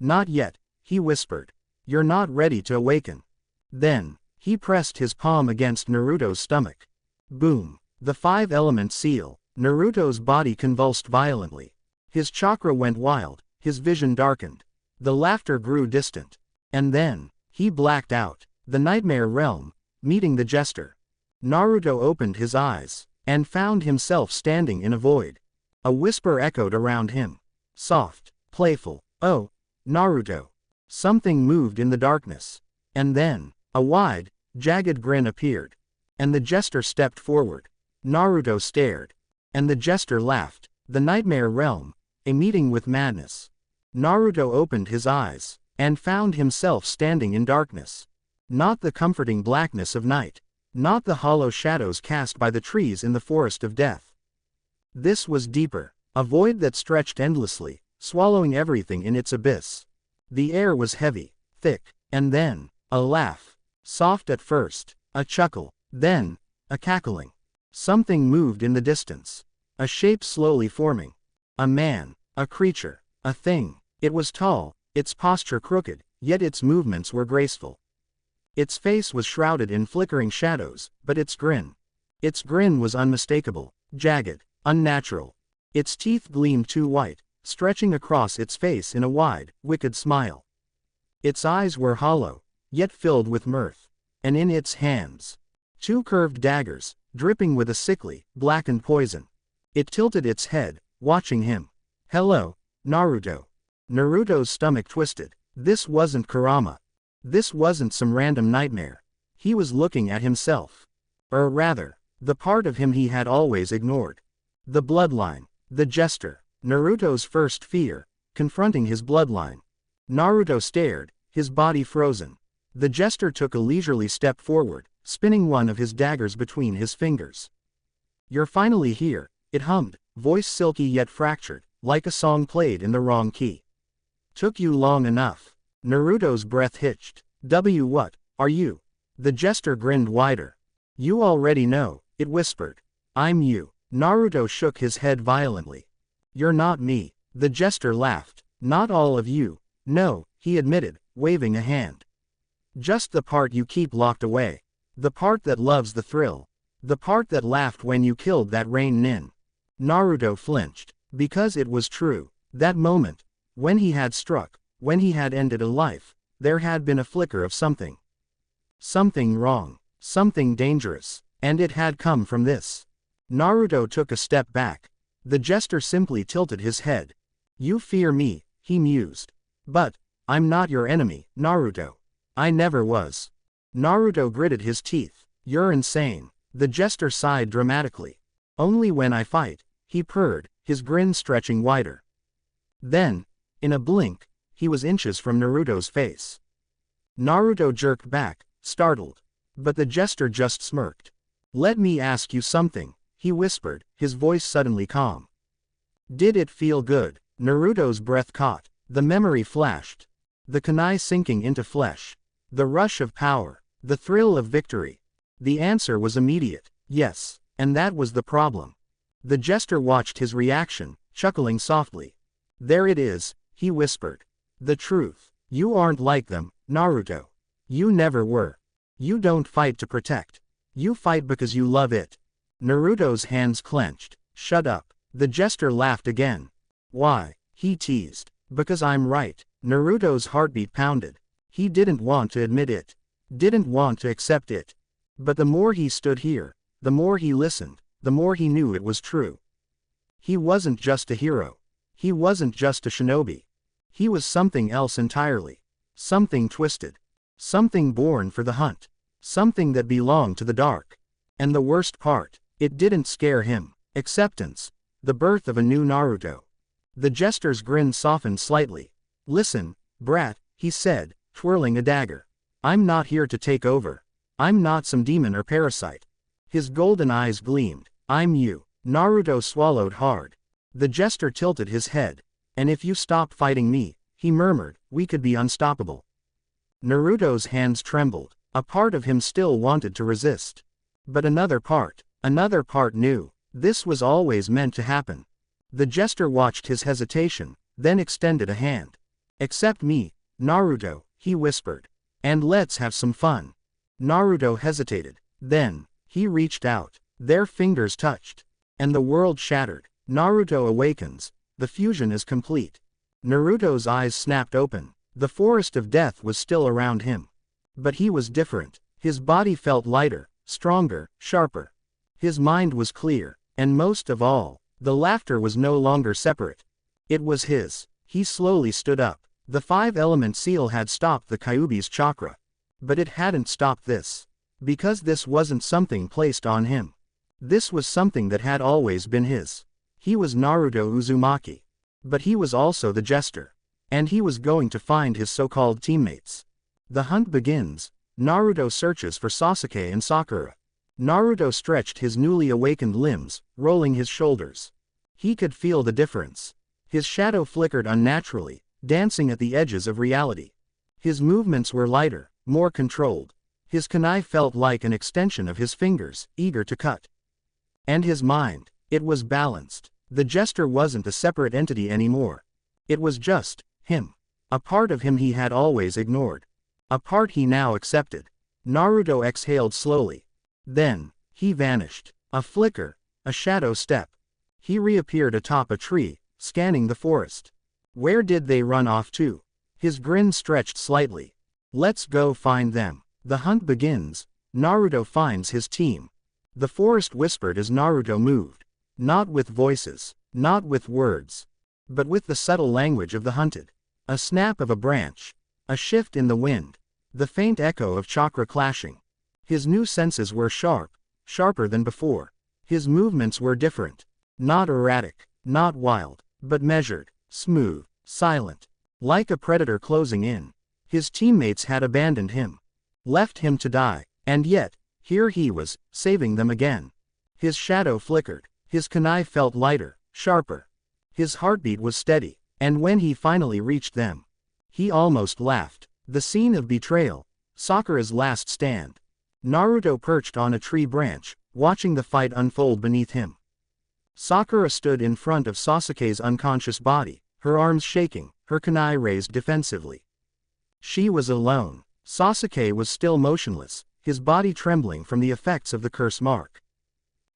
Not yet, he whispered. You're not ready to awaken. Then, he pressed his palm against Naruto's stomach. Boom. The five-element seal. Naruto's body convulsed violently. His chakra went wild, his vision darkened. The laughter grew distant. And then, he blacked out. The nightmare realm, meeting the jester. Naruto opened his eyes, and found himself standing in a void. A whisper echoed around him. Soft, playful. Oh, Naruto. Something moved in the darkness. And then, a wide, jagged grin appeared. And the jester stepped forward. Naruto stared. And the jester laughed. The nightmare realm, a meeting with madness. Naruto opened his eyes, and found himself standing in darkness. Not the comforting blackness of night. Not the hollow shadows cast by the trees in the forest of death. This was deeper, a void that stretched endlessly, swallowing everything in its abyss. The air was heavy, thick, and then, a laugh. Soft at first, a chuckle, then, a cackling. Something moved in the distance. A shape slowly forming. A man, a creature, a thing. It was tall, its posture crooked, yet its movements were graceful. Its face was shrouded in flickering shadows, but its grin was unmistakable, jagged, unnatural. Its teeth gleamed too white, stretching across its face in a wide, wicked smile. Its eyes were hollow, yet filled with mirth. And in its hands, two curved daggers, dripping with a sickly, blackened poison. It tilted its head, watching him. Hello, Naruto. Naruto's stomach twisted. This wasn't Kurama. This wasn't some random nightmare. He was looking at himself. Or rather, the part of him he had always ignored. The bloodline. The jester. Naruto's first fear, confronting his bloodline. Naruto stared, his body frozen. The jester took a leisurely step forward, spinning one of his daggers between his fingers. You're finally here, it hummed, voice silky yet fractured, like a song played in the wrong key. Took you long enough. Naruto's breath hitched. What are you? The jester grinned wider. You already know, it whispered. I'm you. Naruto shook his head violently. You're not me. The jester laughed. Not all of you. No, he admitted, waving a hand. Just the part you keep locked away. The part that loves the thrill. The part that laughed when you killed that rain nin. Naruto flinched. Because it was true. That moment, when he had struck, when he had ended a life, there had been a flicker of something. Something wrong. Something dangerous. And it had come from this. Naruto took a step back. The jester simply tilted his head. You fear me, he mused. But, I'm not your enemy, Naruto. I never was. Naruto gritted his teeth. You're insane. The jester sighed dramatically. Only when I fight, he purred, his grin stretching wider. Then, in a blink, he was inches from Naruto's face. Naruto jerked back, startled. But the jester just smirked. Let me ask you something, he whispered, his voice suddenly calm. Did it feel good? Naruto's breath caught. The memory flashed. The kunai sinking into flesh. The rush of power. The thrill of victory. The answer was immediate. Yes. And that was the problem. The jester watched his reaction, chuckling softly. There it is, he whispered. The truth. You aren't like them, Naruto. You never were. You don't fight to protect. You fight because you love it. Naruto's hands clenched. Shut up. The jester laughed again. Why? He teased. Because I'm right. Naruto's heartbeat pounded. He didn't want to admit it. Didn't want to accept it. But the more he stood here, the more he listened, the more he knew it was true. He wasn't just a hero. He wasn't just a shinobi. He was something else entirely. Something twisted. Something born for the hunt. Something that belonged to the dark. And the worst part, it didn't scare him. Acceptance. The birth of a new Naruto. The jester's grin softened slightly. Listen, brat, he said, twirling a dagger. I'm not here to take over. I'm not some demon or parasite. His golden eyes gleamed. I'm you. Naruto swallowed hard. The jester tilted his head. And if you stop fighting me, he murmured, we could be unstoppable. Naruto's hands trembled. A part of him still wanted to resist. But another part knew. This was always meant to happen. The jester watched his hesitation, then extended a hand. Accept me, Naruto, he whispered. And let's have some fun. Naruto hesitated. Then, he reached out. Their fingers touched. And the world shattered. Naruto awakens. The fusion is complete. Naruto's eyes snapped open. The forest of death was still around him. But he was different. His body felt lighter, stronger, sharper. His mind was clear. And most of all, the laughter was no longer separate. It was his. He slowly stood up. The 5-element seal had stopped the Kyuubi's chakra. But it hadn't stopped this. Because this wasn't something placed on him. This was something that had always been his. He was Naruto Uzumaki. But he was also the jester. And he was going to find his so-called teammates. The hunt begins. Naruto searches for Sasuke and Sakura. Naruto stretched his newly awakened limbs, rolling his shoulders. He could feel the difference. His shadow flickered unnaturally, dancing at the edges of reality. His movements were lighter, more controlled. His kunai felt like an extension of his fingers, eager to cut. And his mind, it was balanced. The jester wasn't a separate entity anymore. It was just him. A part of him he had always ignored. A part he now accepted. Naruto exhaled slowly. Then, he vanished. A flicker, a shadow step. He reappeared atop a tree, scanning the forest. Where did they run off to? His grin stretched slightly. Let's go find them. The hunt begins. Naruto finds his team. The forest whispered as Naruto moved. Not with voices, not with words, but with the subtle language of the hunted. A snap of a branch. A shift in the wind. The faint echo of chakra clashing. His new senses were sharp, sharper than before. His movements were different. Not erratic, not wild, but measured, smooth, silent. Like a predator closing in. His teammates had abandoned him. Left him to die. And yet, here he was, saving them again. His shadow flickered. His kunai felt lighter, sharper. His heartbeat was steady. And when he finally reached them, he almost laughed. The scene of betrayal. Sakura's last stand. Naruto perched on a tree branch, watching the fight unfold beneath him. Sakura stood in front of Sasuke's unconscious body, her arms shaking, her kunai raised defensively. She was alone. Sasuke was still motionless, his body trembling from the effects of the curse mark.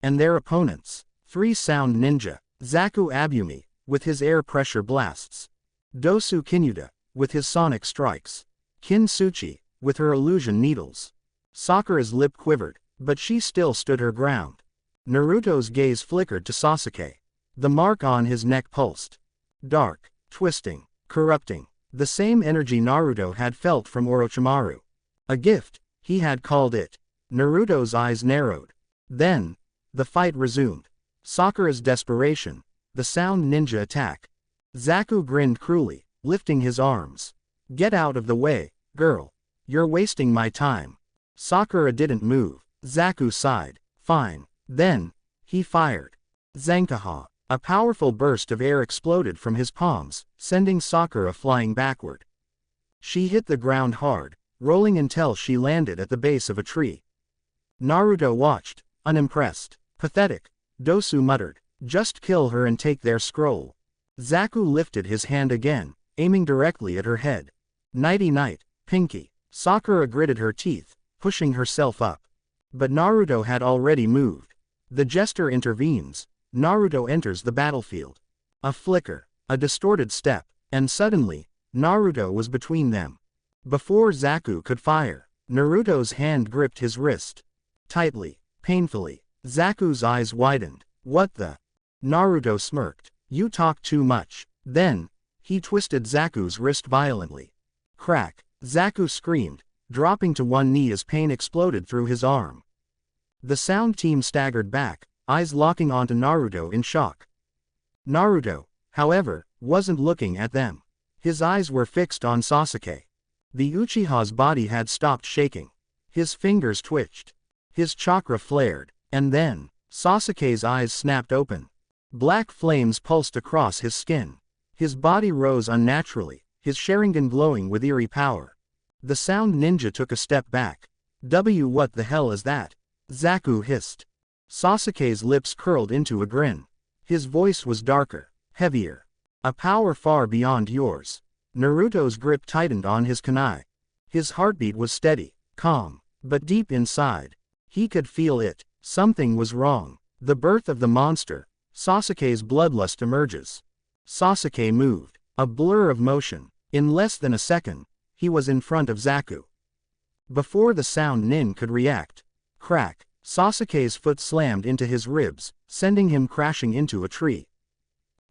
And their opponents, 3 sound ninja, Zaku Abumi, with his air pressure blasts. Dosu Kinuta, with his sonic strikes. Kintsuchi, with her illusion needles. Sakura's lip quivered, but she still stood her ground. Naruto's gaze flickered to Sasuke. The mark on his neck pulsed. Dark, twisting, corrupting. The same energy Naruto had felt from Orochimaru. A gift, he had called it. Naruto's eyes narrowed. Then, the fight resumed. Sakura's desperation. The sound ninja attack. Zaku grinned cruelly, lifting his arms. Get out of the way, girl. You're wasting my time. Sakura didn't move. Zaku sighed. Fine. Then, he fired. Zankaha. A powerful burst of air exploded from his palms, sending Sakura flying backward. She hit the ground hard, rolling until she landed at the base of a tree. Naruto watched, unimpressed. Pathetic, Dosu muttered. Just kill her and take their scroll. Zaku lifted his hand again, aiming directly at her head. Nighty-night, Pinky. Sakura gritted her teeth, pushing herself up. But Naruto had already moved. The jester intervenes. Naruto enters the battlefield. A flicker, a distorted step, and suddenly, Naruto was between them. Before Zaku could fire, Naruto's hand gripped his wrist. Tightly, painfully. Zaku's eyes widened. What the? Naruto smirked. You talk too much. Then, he twisted Zaku's wrist violently. Crack. Zaku screamed, dropping to one knee as pain exploded through his arm. The sound team staggered back, eyes locking onto Naruto in shock. Naruto, however, wasn't looking at them. His eyes were fixed on Sasuke. The Uchiha's body had stopped shaking. His fingers twitched. His chakra flared, and then, Sasuke's eyes snapped open. Black flames pulsed across his skin. His body rose unnaturally, his Sharingan glowing with eerie power. The sound ninja took a step back. What the hell is that? Zaku hissed. Sasuke's lips curled into a grin. His voice was darker, heavier. A power far beyond yours. Naruto's grip tightened on his kunai. His heartbeat was steady, calm, but deep inside, he could feel it. Something was wrong. The birth of the monster. Sasuke's bloodlust emerges. Sasuke moved. A blur of motion. In less than a second, he was in front of Zaku. Before the sound nin could react. Crack. Sasuke's foot slammed into his ribs, sending him crashing into a tree.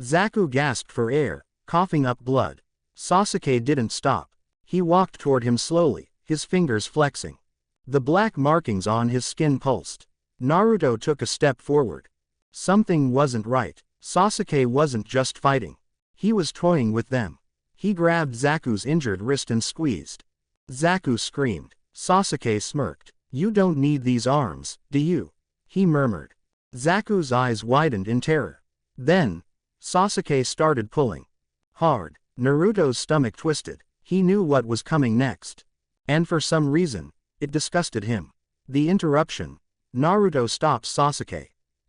Zaku gasped for air, coughing up blood. Sasuke didn't stop. He walked toward him slowly, his fingers flexing. The black markings on his skin pulsed. Naruto took a step forward. Something wasn't right. Sasuke wasn't just fighting. He was toying with them. He grabbed Zaku's injured wrist and squeezed. Zaku screamed. Sasuke smirked. You don't need these arms, do you? He murmured. Zaku's eyes widened in terror. Then, Sasuke started pulling. Hard. Naruto's stomach twisted. He knew what was coming next. And for some reason, it disgusted him. The interruption. Naruto stopped Sasuke.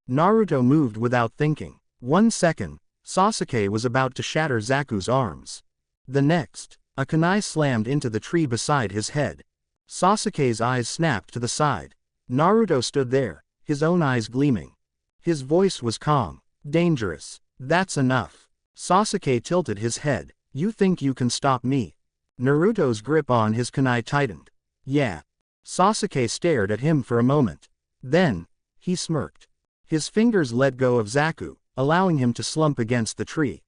Naruto moved without thinking. 1 second, Sasuke was about to shatter Zaku's arms. The next, a kunai slammed into the tree beside his head. Sasuke's eyes snapped to the side. Naruto stood there, his own eyes gleaming. His voice was calm. Dangerous. That's enough. Sasuke tilted his head. You think you can stop me? Naruto's grip on his kunai tightened. Yeah. Sasuke stared at him for a moment. Then, he smirked. His fingers let go of Zaku, allowing him to slump against the tree.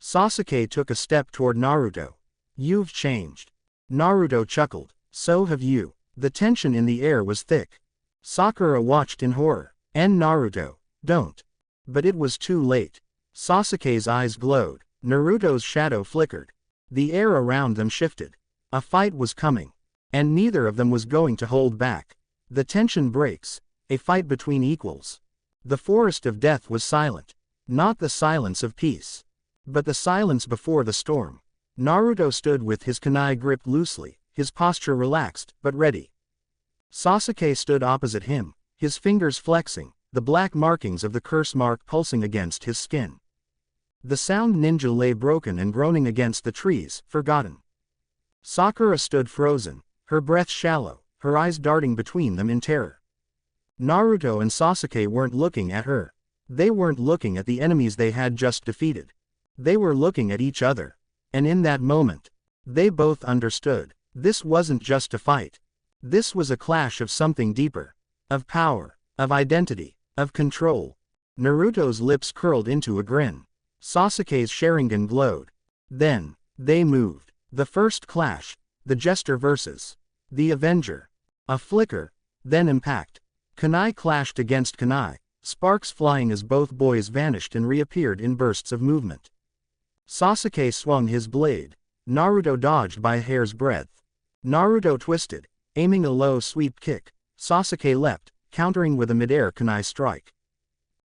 Sasuke took a step toward Naruto. You've changed. Naruto chuckled. So have you. The tension in the air was thick. Sakura watched in horror. And Naruto, don't. But it was too late. Sasuke's eyes glowed. Naruto's shadow flickered. The air around them shifted. A fight was coming. And neither of them was going to hold back. The tension breaks. A fight between equals. The forest of death was silent. Not the silence of peace. But the silence before the storm. Naruto stood with his kunai gripped loosely, his posture relaxed, but ready. Sasuke stood opposite him, his fingers flexing, the black markings of the curse mark pulsing against his skin. The sound ninja lay broken and groaning against the trees, forgotten. Sakura stood frozen, her breath shallow, her eyes darting between them in terror. Naruto and Sasuke weren't looking at her. They weren't looking at the enemies they had just defeated. They were looking at each other. And in that moment, they both understood. This wasn't just a fight. This was a clash of something deeper. Of power, of identity, of control. Naruto's lips curled into a grin. Sasuke's Sharingan glowed. Then, they moved. The first clash, the Jester versus the Avenger. A flicker, then impact. Kunai clashed against kunai, sparks flying as both boys vanished and reappeared in bursts of movement. Sasuke swung his blade. Naruto dodged by a hair's breadth. Naruto twisted, aiming a low sweep kick. Sasuke leapt, countering with a mid-air kunai strike.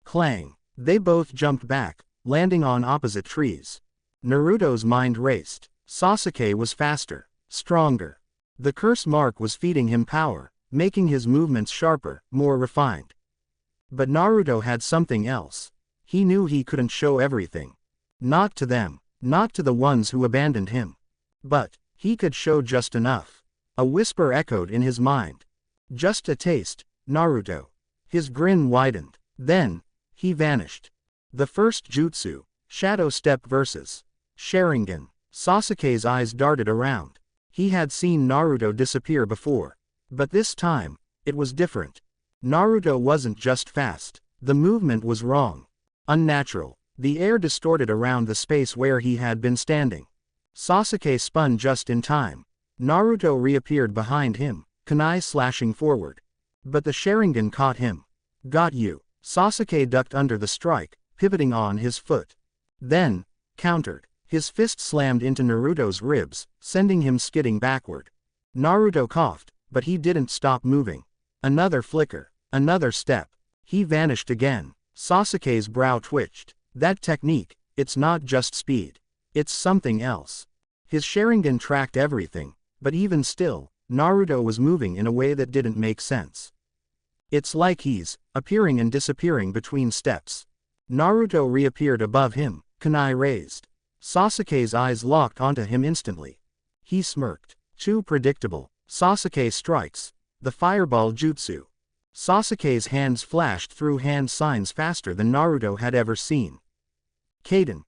Clang! They both jumped back, landing on opposite trees. Naruto's mind raced. Sasuke was faster, stronger. The curse mark was feeding him power, making his movements sharper, more refined. But Naruto had something else. He knew he couldn't show everything. Not to them, not to the ones who abandoned him. But he could show just enough. A whisper echoed in his mind. Just a taste, Naruto. His grin widened. Then, he vanished. The first jutsu, Shadow Step versus Sharingan. Sasuke's eyes darted around. He had seen Naruto disappear before. But this time, it was different. Naruto wasn't just fast. The movement was wrong. Unnatural. The air distorted around the space where he had been standing. Sasuke spun just in time. Naruto reappeared behind him, kunai slashing forward. But the Sharingan caught him. Got you. Sasuke ducked under the strike, pivoting on his foot. Then, countered. His fist slammed into Naruto's ribs, sending him skidding backward. Naruto coughed, but he didn't stop moving. Another flicker. Another step. He vanished again. Sasuke's brow twitched. That technique, it's not just speed. It's something else. His Sharingan tracked everything, but even still, Naruto was moving in a way that didn't make sense. It's like he's appearing and disappearing between steps. Naruto reappeared above him, kunai raised. Sasuke's eyes locked onto him instantly. He smirked. Too predictable. Sasuke strikes. The fireball jutsu. Sasuke's hands flashed through hand signs faster than Naruto had ever seen. Kaden.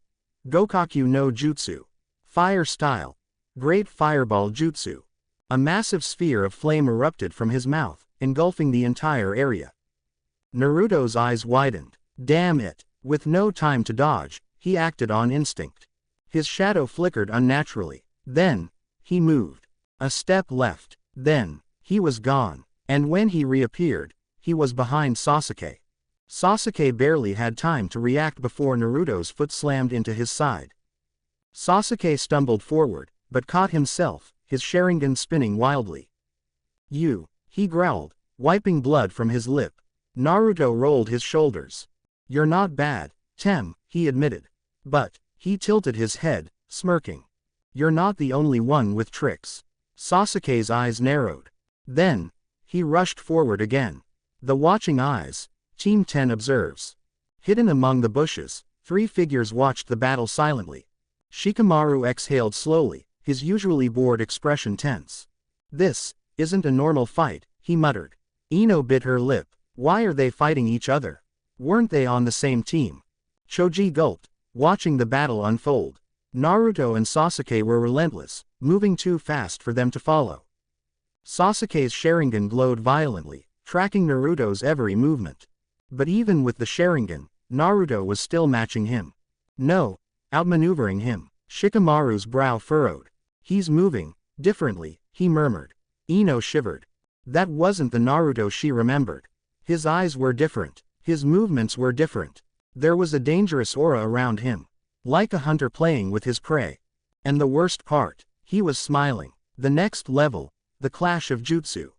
Gokaku no Jutsu. Fire style. Great fireball jutsu. A massive sphere of flame erupted from his mouth, engulfing the entire area. Naruto's eyes widened. Damn it. With no time to dodge, he acted on instinct. His shadow flickered unnaturally. Then, he moved. A step left. Then, he was gone. And when he reappeared, he was behind Sasuke. Sasuke barely had time to react before Naruto's foot slammed into his side. Sasuke stumbled forward, but caught himself, his Sharingan spinning wildly. You, he growled, wiping blood from his lip. Naruto rolled his shoulders. You're not bad, Tem, he admitted. But, he tilted his head, smirking. You're not the only one with tricks. Sasuke's eyes narrowed. Then, he rushed forward again. The watching eyes, Team 10 observes. Hidden among the bushes, three figures watched the battle silently. Shikamaru exhaled slowly, his usually bored expression tense. This isn't a normal fight, he muttered. Ino bit her lip. Why are they fighting each other? Weren't they on the same team? Choji gulped, watching the battle unfold. Naruto and Sasuke were relentless, moving too fast for them to follow. Sasuke's Sharingan glowed violently, tracking Naruto's every movement. But even with the Sharingan, Naruto was still matching him. No, outmaneuvering him. Shikamaru's brow furrowed. He's moving differently, he murmured. Ino shivered. That wasn't the Naruto she remembered. His eyes were different. His movements were different. There was a dangerous aura around him. Like a hunter playing with his prey. And the worst part, he was smiling. The next level, the clash of jutsu.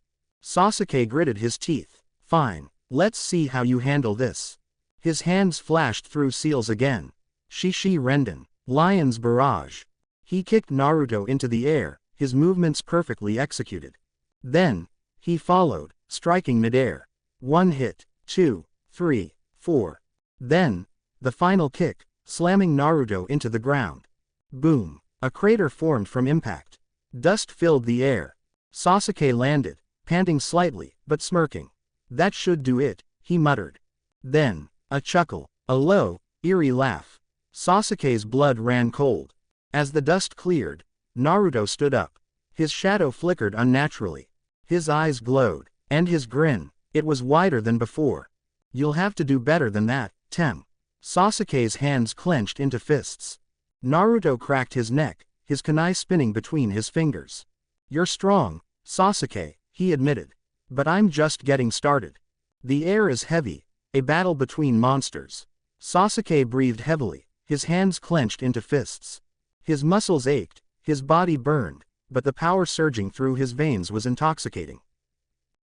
Sasuke gritted his teeth. Fine, let's see how you handle this. His hands flashed through seals again. Shishi Renden, Lion's Barrage. He kicked Naruto into the air, his movements perfectly executed. Then, He followed, striking midair. 1 hit, 2, 3, 4. Then, the final kick, slamming Naruto into the ground. Boom! A crater formed from impact. Dust filled the air. Sasuke landed, panting slightly, but smirking. That should do it, he muttered. Then, a chuckle, a low, eerie laugh. Sasuke's blood ran cold. As the dust cleared, Naruto stood up. His shadow flickered unnaturally. His eyes glowed, and his grin, it was wider than before. You'll have to do better than that, Tem. Sasuke's hands clenched into fists. Naruto cracked his neck, his kunai spinning between his fingers. You're strong, Sasuke, he admitted. But I'm just getting started. The air is heavy, a battle between monsters. Sasuke breathed heavily, his hands clenched into fists. His muscles ached, his body burned, but the power surging through his veins was intoxicating.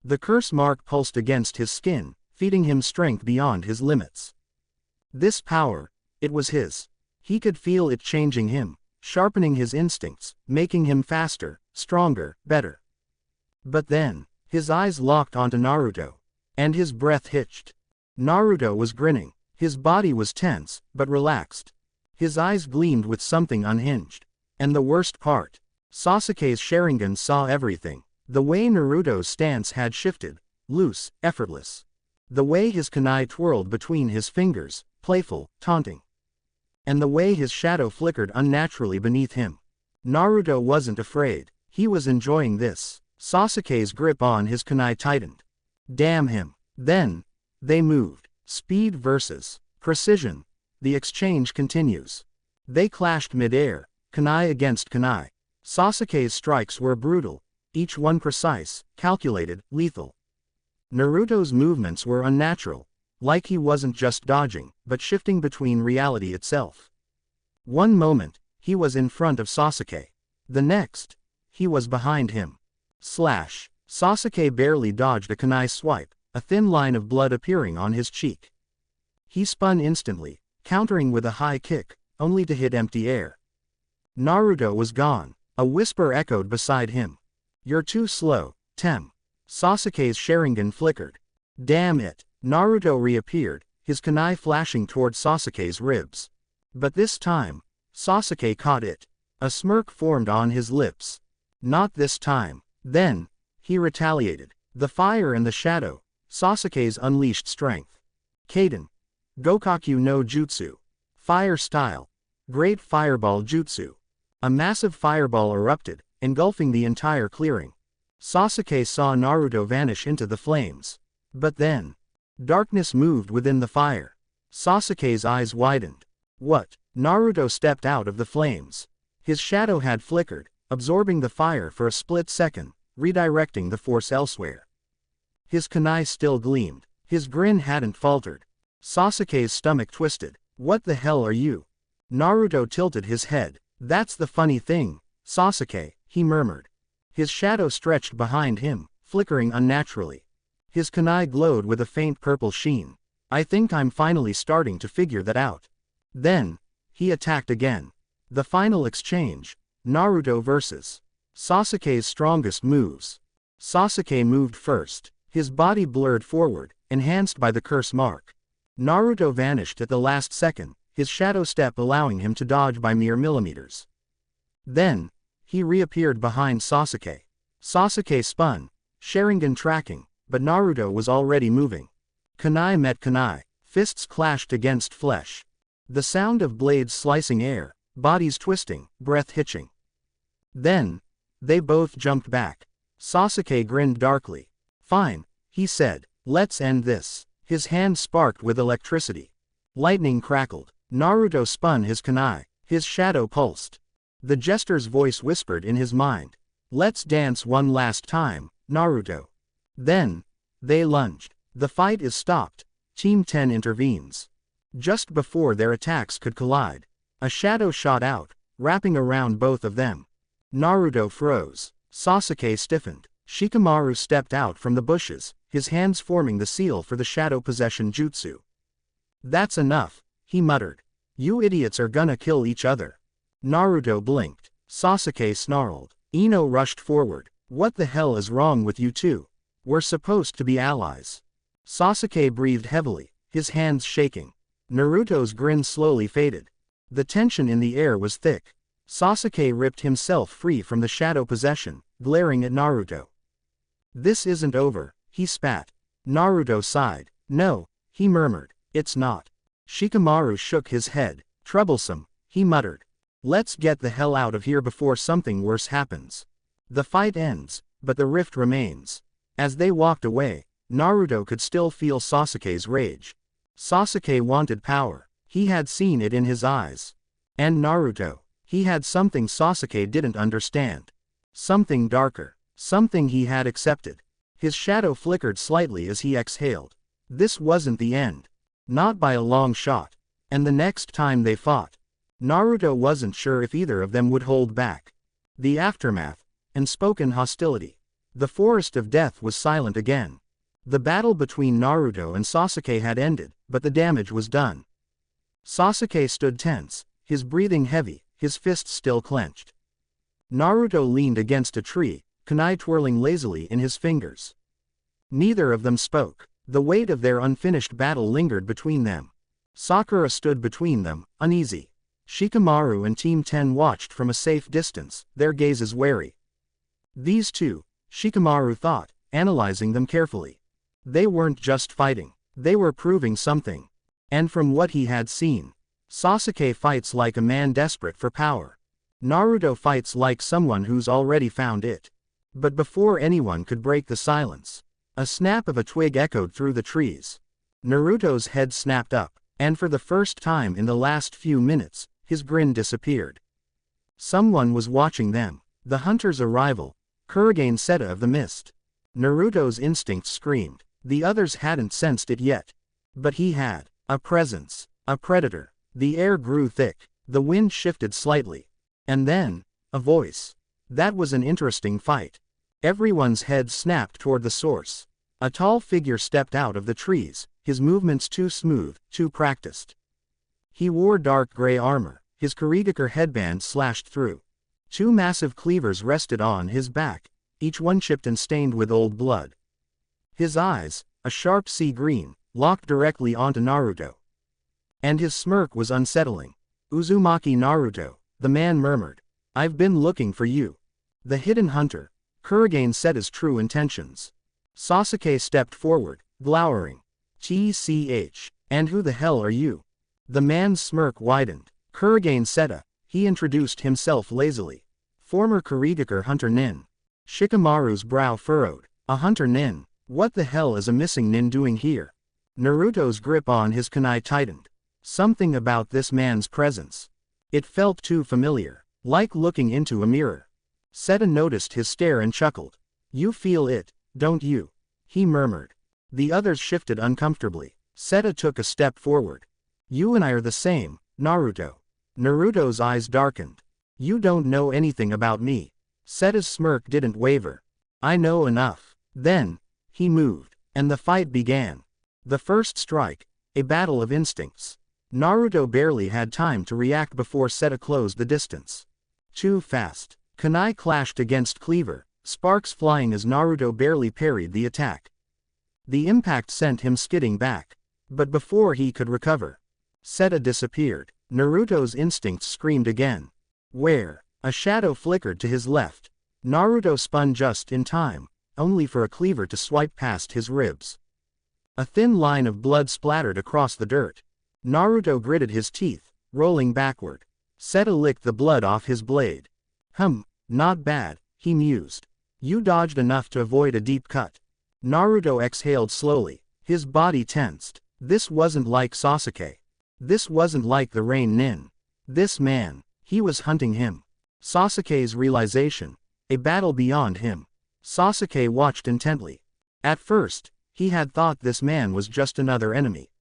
The curse mark pulsed against his skin, feeding him strength beyond his limits. This power, it was his. He could feel it changing him, sharpening his instincts, making him faster, stronger, better. But then, his eyes locked onto Naruto, and his breath hitched. Naruto was grinning, his body was tense, but relaxed. His eyes gleamed with something unhinged. And the worst part, Sasuke's Sharingan saw everything. The way Naruto's stance had shifted, loose, effortless. The way his kunai twirled between his fingers, playful, taunting. And the way his shadow flickered unnaturally beneath him. Naruto wasn't afraid, he was enjoying this. Sasuke's grip on his kunai tightened. Damn him. Then, they moved. Speed versus precision. The exchange continues. They clashed mid-air, kunai against kunai. Sasuke's strikes were brutal, each one precise, calculated, lethal. Naruto's movements were unnatural, like he wasn't just dodging, but shifting between reality itself. One moment, he was in front of Sasuke. The next, he was behind him. Slash. Sasuke barely dodged a kunai swipe, a thin line of blood appearing on his cheek. He spun instantly, countering with a high kick, only to hit empty air. Naruto was gone. A whisper echoed beside him. You're too slow, Tem. Sasuke's Sharingan flickered. Damn it. Naruto reappeared, his kunai flashing toward Sasuke's ribs. But this time, Sasuke caught it. A smirk formed on his lips. Not this time. Then, he retaliated. The fire and the shadow, Sasuke's unleashed strength. Kaden. Gokaku no Jutsu. Fire style. Great Fireball Jutsu. A massive fireball erupted, engulfing the entire clearing. Sasuke saw Naruto vanish into the flames. But then, darkness moved within the fire. Sasuke's eyes widened. What? Naruto stepped out of the flames. His shadow had flickered, absorbing the fire for a split second, redirecting the force elsewhere. His kunai still gleamed. His grin hadn't faltered. Sasuke's stomach twisted. What the hell are you? Naruto tilted his head. That's the funny thing, Sasuke, he murmured. His shadow stretched behind him, flickering unnaturally. His kunai glowed with a faint purple sheen. I think I'm finally starting to figure that out. Then, he attacked again. The final exchange, Naruto versus Sasuke's strongest moves. Sasuke moved first, his body blurred forward, enhanced by the curse mark. Naruto vanished at the last second, his shadow step allowing him to dodge by mere millimeters. Then, he reappeared behind Sasuke. Sasuke spun, Sharingan tracking, but Naruto was already moving. Kunai met kunai, fists clashed against flesh. The sound of blades slicing air, bodies twisting, breath hitching. Then, they both jumped back. Sasuke grinned darkly. Fine, he said, let's end this. His hand sparked with electricity. Lightning crackled. Naruto spun his kunai. His shadow pulsed. The jester's voice whispered in his mind. Let's dance one last time, Naruto. Then, they lunged. The fight is stopped. Team 10 intervenes. Just before their attacks could collide, a shadow shot out, wrapping around both of them. Naruto froze. Sasuke stiffened. Shikamaru stepped out from the bushes, his hands forming the seal for the shadow possession jutsu. That's enough, he muttered. You idiots are gonna kill each other. Naruto blinked. Sasuke snarled. Ino rushed forward. What the hell is wrong with you two? We're supposed to be allies. Sasuke breathed heavily, his hands shaking. Naruto's grin slowly faded. The tension in the air was thick. Sasuke ripped himself free from the shadow possession, glaring at Naruto. This isn't over, he spat. Naruto sighed. No, he murmured. It's not. Shikamaru shook his head. Troublesome, he muttered. Let's get the hell out of here before something worse happens. The fight ends, but the rift remains. As they walked away, Naruto could still feel Sasuke's rage. Sasuke wanted power. He had seen it in his eyes. And Naruto, he had something Sasuke didn't understand. Something darker. Something he had accepted. His shadow flickered slightly as he exhaled. This wasn't the end. Not by a long shot. And the next time they fought, Naruto wasn't sure if either of them would hold back. The aftermath. Unspoken hostility. The forest of death was silent again. The battle between Naruto and Sasuke had ended, but the damage was done. Sasuke stood tense, his breathing heavy, his fists still clenched. Naruto leaned against a tree, kunai twirling lazily in his fingers. Neither of them spoke. The weight of their unfinished battle lingered between them. Sakura stood between them, uneasy. Shikamaru and Team 10 watched from a safe distance, their gazes wary. These two, Shikamaru thought, analyzing them carefully. They weren't just fighting. They were proving something. And from what he had seen, Sasuke fights like a man desperate for power. Naruto fights like someone who's already found it. But before anyone could break the silence, a snap of a twig echoed through the trees. Naruto's head snapped up, and for the first time in the last few minutes, his grin disappeared. Someone was watching them. The hunter's arrival. Kurogane Seta of the mist. Naruto's instincts screamed. The others hadn't sensed it yet. But he had. A presence. A predator. The air grew thick. The wind shifted slightly. And then, a voice. That was an interesting fight. Everyone's head snapped toward the source. A tall figure stepped out of the trees, his movements too smooth, too practiced. He wore dark gray armor, his Kurigakure headband slashed through. Two massive cleavers rested on his back, each one chipped and stained with old blood. His eyes, a sharp sea green, locked directly onto Naruto. And his smirk was unsettling. Uzumaki Naruto, the man murmured. I've been looking for you. The hidden hunter. Kurogane Seta's true intentions. Sasuke stepped forward, glowering. TCH, and who the hell are you? The man's smirk widened. Kurogane Seta, he introduced himself lazily. Former Kurigakure hunter Nin. Shikamaru's brow furrowed. A hunter Nin? What the hell is a missing Nin doing here? Naruto's grip on his kunai tightened. Something about this man's presence. It felt too familiar, like looking into a mirror. Seta noticed his stare and chuckled. You feel it, don't you? He murmured. The others shifted uncomfortably. Seta took a step forward. You and I are the same, Naruto. Naruto's eyes darkened. You don't know anything about me. Seta's smirk didn't waver. I know enough. Then, he moved, and the fight began. The first strike, a battle of instincts. Naruto barely had time to react before Seta closed the distance. Too fast. Kunai clashed against cleaver, sparks flying as Naruto barely parried the attack. The impact sent him skidding back. But before he could recover, Seta disappeared. Naruto's instincts screamed again. Where? A shadow flickered to his left. Naruto spun just in time, only for a cleaver to swipe past his ribs. A thin line of blood splattered across the dirt. Naruto gritted his teeth, rolling backward. Seta licked the blood off his blade. Not bad, he mused. You dodged enough to avoid a deep cut. Naruto exhaled slowly, his body tensed. This wasn't like Sasuke. This wasn't like the Rain Nin. This man, he was hunting him. Sasuke's realization, a battle beyond him. Sasuke watched intently. At first, he had thought this man was just another enemy.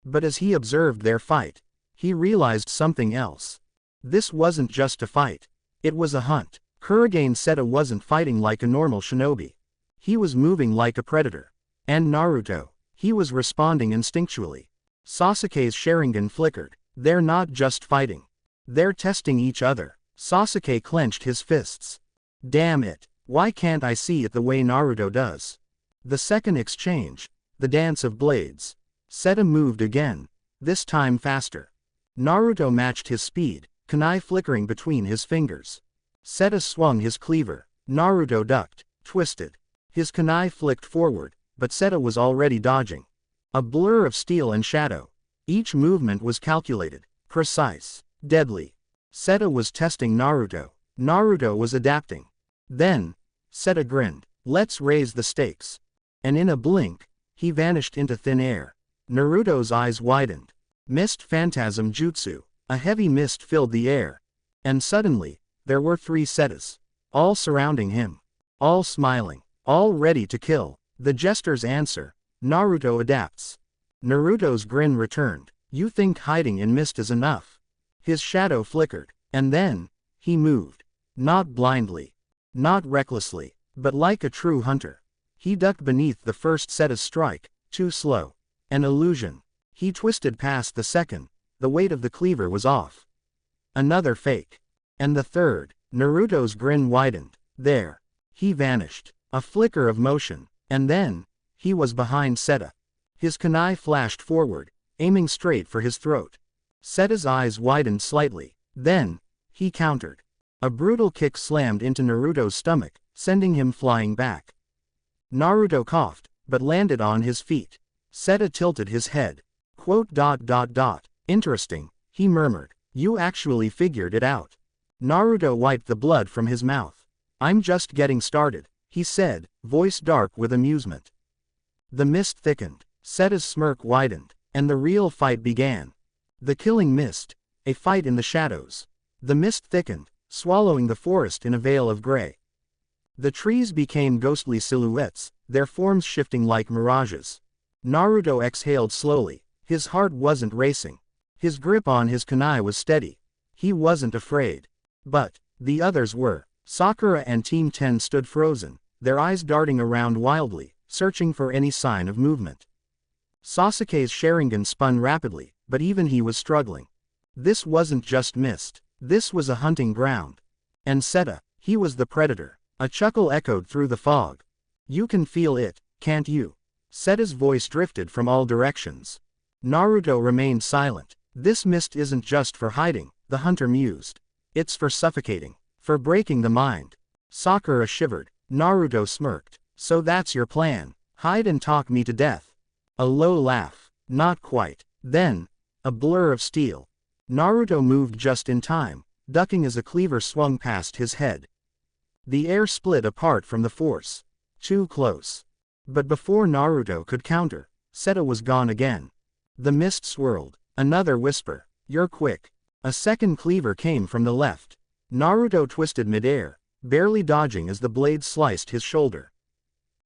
But as he observed their fight, he realized something else. This wasn't just a fight. It was a hunt. Kurogane Seta wasn't fighting like a normal shinobi. He was moving like a predator. And Naruto, he was responding instinctually. Sasuke's Sharingan flickered. They're not just fighting. They're testing each other. Sasuke clenched his fists. Damn it. Why can't I see it the way Naruto does? The second exchange. The dance of blades. Seta moved again. This time faster. Naruto matched his speed, kunai flickering between his fingers. Seta swung his cleaver. Naruto ducked, twisted. His kunai flicked forward, but Seta was already dodging. A blur of steel and shadow. Each movement was calculated, precise, deadly. Seta was testing Naruto. Naruto was adapting. Then, Seta grinned. Let's raise the stakes. And in a blink, he vanished into thin air. Naruto's eyes widened. Mist phantasm jutsu. A heavy mist filled the air. And suddenly, there were 3 Setas. All surrounding him. All smiling. All ready to kill. The jester's answer. Naruto adapts. Naruto's grin returned. You think hiding in mist is enough? His shadow flickered. And then, he moved. Not blindly. Not recklessly. But like a true hunter. He ducked beneath the first Seta's strike. Too slow. An illusion. He twisted past the second. The weight of the cleaver was off. Another fake. And the third. Naruto's grin widened. There. He vanished. A flicker of motion. And then, he was behind Seta. His kunai flashed forward, aiming straight for his throat. Seta's eyes widened slightly. Then, he countered. A brutal kick slammed into Naruto's stomach, sending him flying back. Naruto coughed, but landed on his feet. Seta tilted his head. Interesting, he murmured. You actually figured it out. Naruto wiped the blood from his mouth. I'm just getting started, he said, voice dark with amusement. The mist thickened. Seta's smirk widened. And the real fight began. The killing mist. A fight in the shadows. The mist thickened, swallowing the forest in a veil of gray. The trees became ghostly silhouettes, their forms shifting like mirages. Naruto exhaled slowly. His heart wasn't racing. His grip on his kunai was steady. He wasn't afraid. But, the others were. Sakura and Team 10 stood frozen, their eyes darting around wildly, searching for any sign of movement. Sasuke's Sharingan spun rapidly, but even he was struggling. This wasn't just mist. This was a hunting ground. And Seta, he was the predator. A chuckle echoed through the fog. You can feel it, can't you? Seta's voice drifted from all directions. Naruto remained silent. This mist isn't just for hiding, the hunter mused. It's for suffocating. For breaking the mind. Sakura shivered. Naruto smirked. So that's your plan. Hide and talk me to death. A low laugh. Not quite. Then, a blur of steel. Naruto moved just in time, ducking as a cleaver swung past his head. The air split apart from the force. Too close. But before Naruto could counter, Seta was gone again. The mist swirled. Another whisper. You're quick. A second cleaver came from the left. Naruto twisted midair, barely dodging as the blade sliced his shoulder.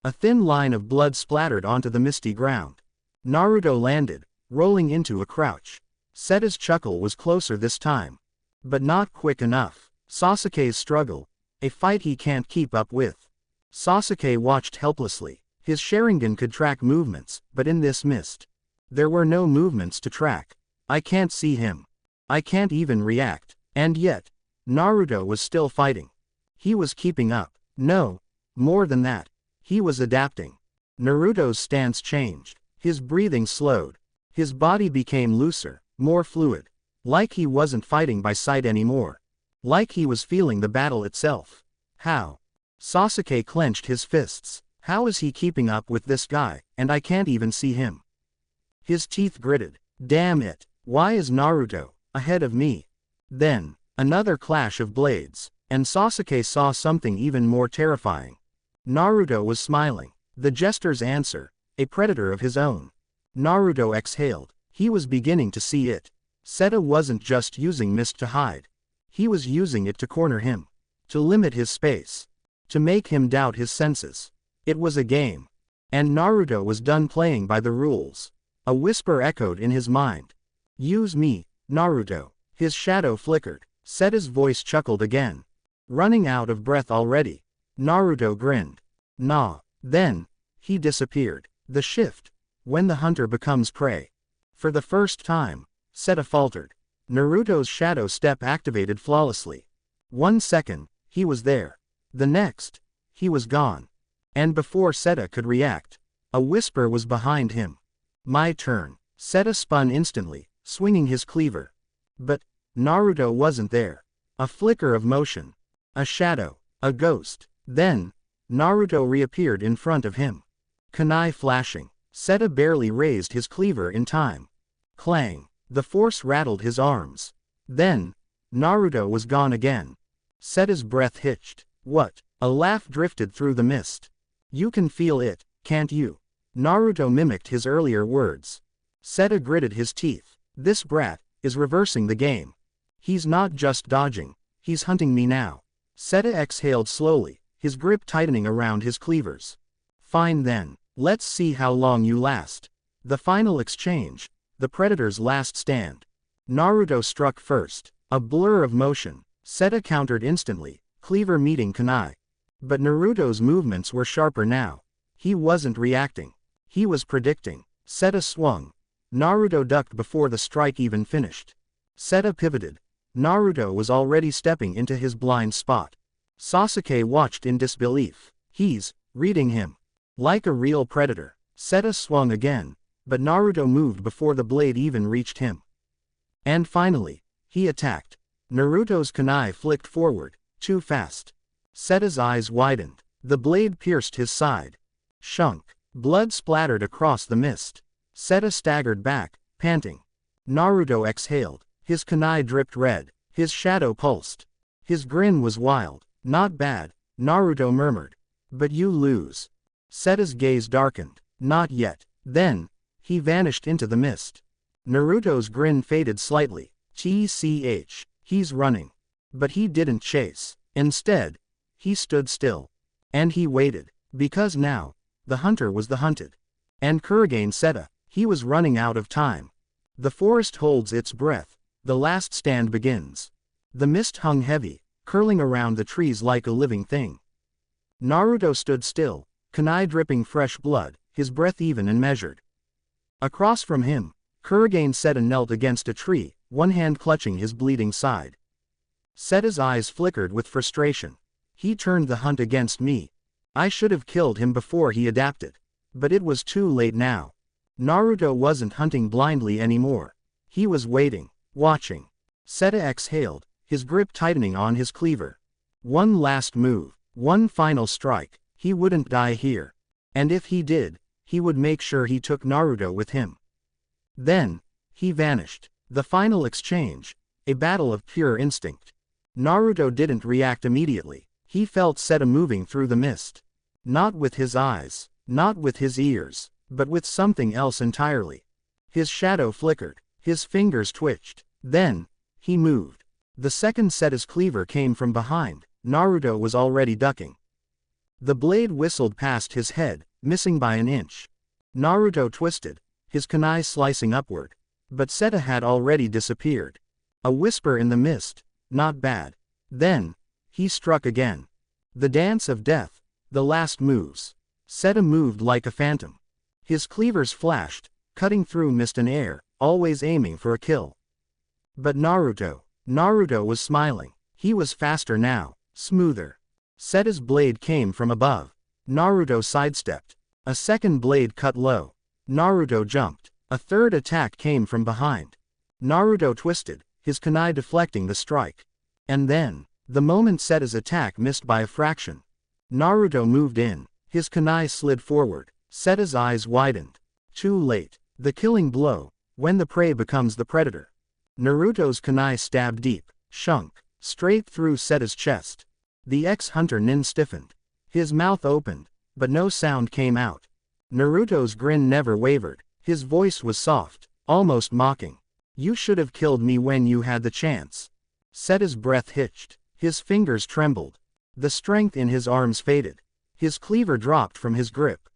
A thin line of blood splattered onto the misty ground. Naruto landed, rolling into a crouch. Seta's chuckle was closer this time. But not quick enough. Sasuke's struggle. A fight he can't keep up with. Sasuke watched helplessly. His Sharingan could track movements, but in this mist, there were no movements to track. I can't see him. I can't even react. And yet, Naruto was still fighting. He was keeping up. No, more than that. He was adapting. Naruto's stance changed. His breathing slowed. His body became looser, more fluid. Like he wasn't fighting by sight anymore. Like he was feeling the battle itself. How? Sasuke clenched his fists. How is he keeping up with this guy, and I can't even see him? His teeth gritted. Damn it, why is Naruto ahead of me? Then, another clash of blades, and Sasuke saw something even more terrifying. Naruto was smiling. The jester's answer, a predator of his own. Naruto exhaled. He was beginning to see it. Seta wasn't just using mist to hide. He was using it to corner him. To limit his space. To make him doubt his senses. It was a game. And Naruto was done playing by the rules. A whisper echoed in his mind. Use me, Naruto. His shadow flickered. Seta's voice chuckled again. Running out of breath already. Naruto grinned. Nah. Then, he disappeared. The shift. When the hunter becomes prey. For the first time, Seta faltered. Naruto's shadow step activated flawlessly. 1 second, he was there. The next, he was gone. And before Seta could react, a whisper was behind him. My turn. Seta spun instantly, swinging his cleaver. But Naruto wasn't there. A flicker of motion. A shadow. A ghost. Then Naruto reappeared in front of him. Kunai flashing. Seta barely raised his cleaver in time. Clang. The force rattled his arms. Then Naruto was gone again. Seta's breath hitched. What? A laugh drifted through the mist. You can feel it, can't you? Naruto mimicked his earlier words. Seta gritted his teeth. This brat is reversing the game. He's not just dodging, he's hunting me now. Seta exhaled slowly, his grip tightening around his cleavers. Fine then, let's see how long you last. The final exchange, the Predator's last stand. Naruto struck first, a blur of motion. Seta countered instantly, cleaver meeting kunai. But Naruto's movements were sharper now. He wasn't reacting. He was predicting. Seta swung. Naruto ducked before the strike even finished. Seta pivoted. Naruto was already stepping into his blind spot. Sasuke watched in disbelief. He's reading him. Like a real predator. Seta swung again, but Naruto moved before the blade even reached him. And finally, he attacked. Naruto's kunai flicked forward, too fast. Seta's eyes widened. The blade pierced his side. Shunk. Blood splattered across the mist. Seta staggered back, panting. Naruto exhaled. His kunai dripped red. His shadow pulsed. His grin was wild. Not bad, Naruto murmured. But you lose. Seta's gaze darkened. Not yet. Then he vanished into the mist. Naruto's grin faded slightly. TCH. He's running. But he didn't chase. Instead, he stood still. And he waited. Because now, the hunter was the hunted. And Kurigane Seta, he was running out of time. The forest holds its breath. The last stand begins. The mist hung heavy, curling around the trees like a living thing. Naruto stood still, kunai dripping fresh blood, his breath even and measured. Across from him, Kurigane Seta knelt against a tree, one hand clutching his bleeding side. Seta's eyes flickered with frustration. He turned the hunt against me. I should have killed him before he adapted. But it was too late now. Naruto wasn't hunting blindly anymore. He was waiting, watching. Seta exhaled, his grip tightening on his cleaver. One last move, one final strike. He wouldn't die here. And if he did, he would make sure he took Naruto with him. Then he vanished. The final exchange, a battle of pure instinct. Naruto didn't react immediately. He felt Seta moving through the mist. Not with his eyes, not with his ears, but with something else entirely. His shadow flickered, his fingers twitched. Then he moved. The second Seta's cleaver came from behind. Naruto was already ducking. The blade whistled past his head, missing by an inch. Naruto twisted, his kunai slicing upward. But Seta had already disappeared. A whisper in the mist, not bad. Then he struck again. The dance of death, the last moves. Seta moved like a phantom. His cleavers flashed, cutting through mist and air, always aiming for a kill. But Naruto was smiling. He was faster now, smoother. Seta's blade came from above. Naruto sidestepped. A second blade cut low. Naruto jumped. A third attack came from behind. Naruto twisted, his kunai deflecting the strike. And then, the moment Seta's attack missed by a fraction, Naruto moved in. His kunai slid forward. Seta's eyes widened. Too late. The killing blow, when the prey becomes the predator. Naruto's kunai stabbed deep, shunk, straight through Seta's chest. The ex-hunter nin stiffened. His mouth opened, but no sound came out. Naruto's grin never wavered. His voice was soft, almost mocking. You should have killed me when you had the chance. Seta's breath hitched. His fingers trembled. The strength in his arms faded. His cleaver dropped from his grip.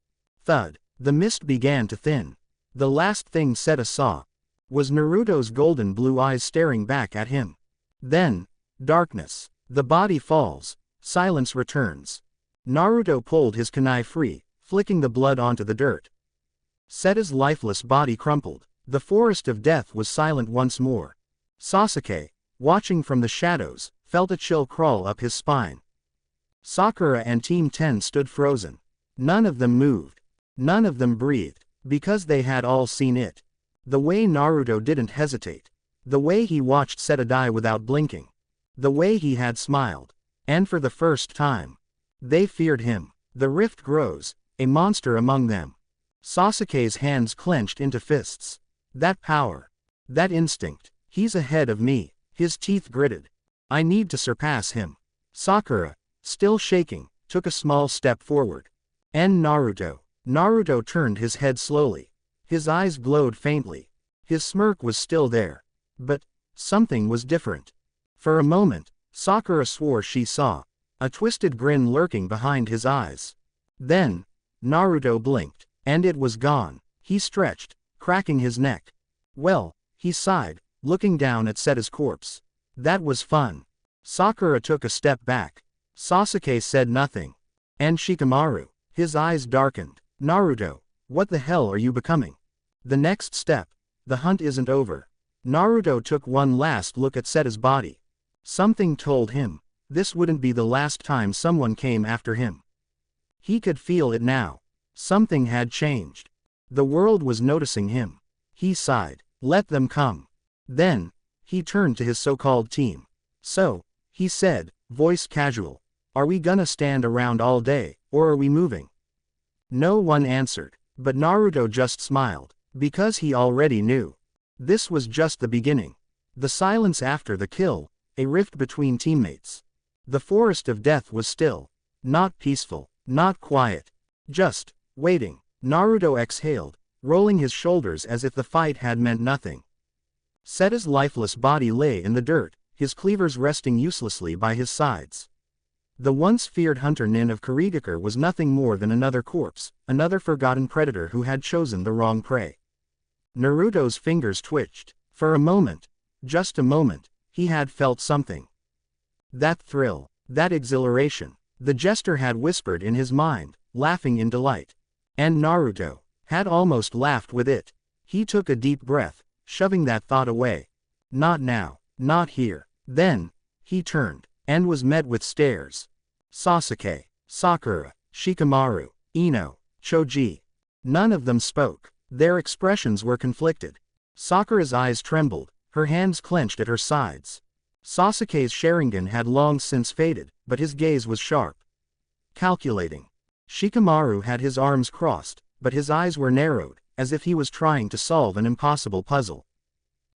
Thud. The mist began to thin. The last thing Seta saw was Naruto's golden blue eyes staring back at him. Then, darkness. The body falls. Silence returns. Naruto pulled his kunai free, flicking the blood onto the dirt. Seta's lifeless body crumpled. The forest of death was silent once more. Sasuke, watching from the shadows, felt a chill crawl up his spine. Sakura and Team 10 stood frozen. None of them moved. None of them breathed, because they had all seen it. The way Naruto didn't hesitate. The way he watched Seta die without blinking. The way he had smiled. And for the first time, they feared him. The rift grows, a monster among them. Sasuke's hands clenched into fists. That power. That instinct. He's ahead of me. His teeth gritted. I need to surpass him. Sakura, still shaking, took a small step forward. And Naruto. Naruto turned his head slowly. His eyes glowed faintly. His smirk was still there. But something was different. For a moment, Sakura swore she saw a twisted grin lurking behind his eyes. Then, Naruto blinked, and it was gone. He stretched, cracking his neck. Well, he sighed, looking down at Seta's corpse. That was fun. Sakura took a step back. Sasuke said nothing. And Shikamaru, his eyes darkened. Naruto, what the hell are you becoming? The next step. The hunt isn't over. Naruto took one last look at Seta's body. Something told him, this wouldn't be the last time someone came after him. He could feel it now. Something had changed. The world was noticing him. He sighed. Let them come. Then, he turned to his so-called team. So, he said, voice casual. Are we gonna stand around all day, or are we moving? No one answered, but Naruto just smiled, because he already knew. This was just the beginning. The silence after the kill, a rift between teammates. The forest of death was still. Not peaceful, not quiet. Just waiting. Naruto exhaled, rolling his shoulders as if the fight had meant nothing. Seta's lifeless body lay in the dirt, his cleavers resting uselessly by his sides. The once feared hunter Nin of Kurigakure was nothing more than another corpse, another forgotten predator who had chosen the wrong prey. Naruto's fingers twitched. For a moment, just a moment, he had felt something. That thrill, that exhilaration, the jester had whispered in his mind, laughing in delight. And Naruto had almost laughed with it. He took a deep breath, shoving that thought away. Not now, not here. Then, he turned, and was met with stares. Sasuke, Sakura, Shikamaru, Ino, Choji. None of them spoke. Their expressions were conflicted. Sakura's eyes trembled, her hands clenched at her sides. Sasuke's Sharingan had long since faded, but his gaze was sharp. Calculating. Shikamaru had his arms crossed, but his eyes were narrowed, as if he was trying to solve an impossible puzzle.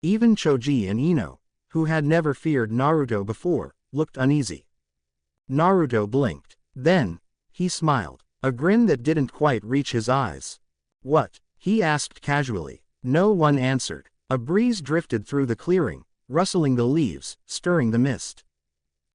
Even Choji and Ino, who had never feared Naruto before, looked uneasy. Naruto blinked. Then, he smiled, a grin that didn't quite reach his eyes. What? He asked casually. No one answered. A breeze drifted through the clearing, rustling the leaves, stirring the mist.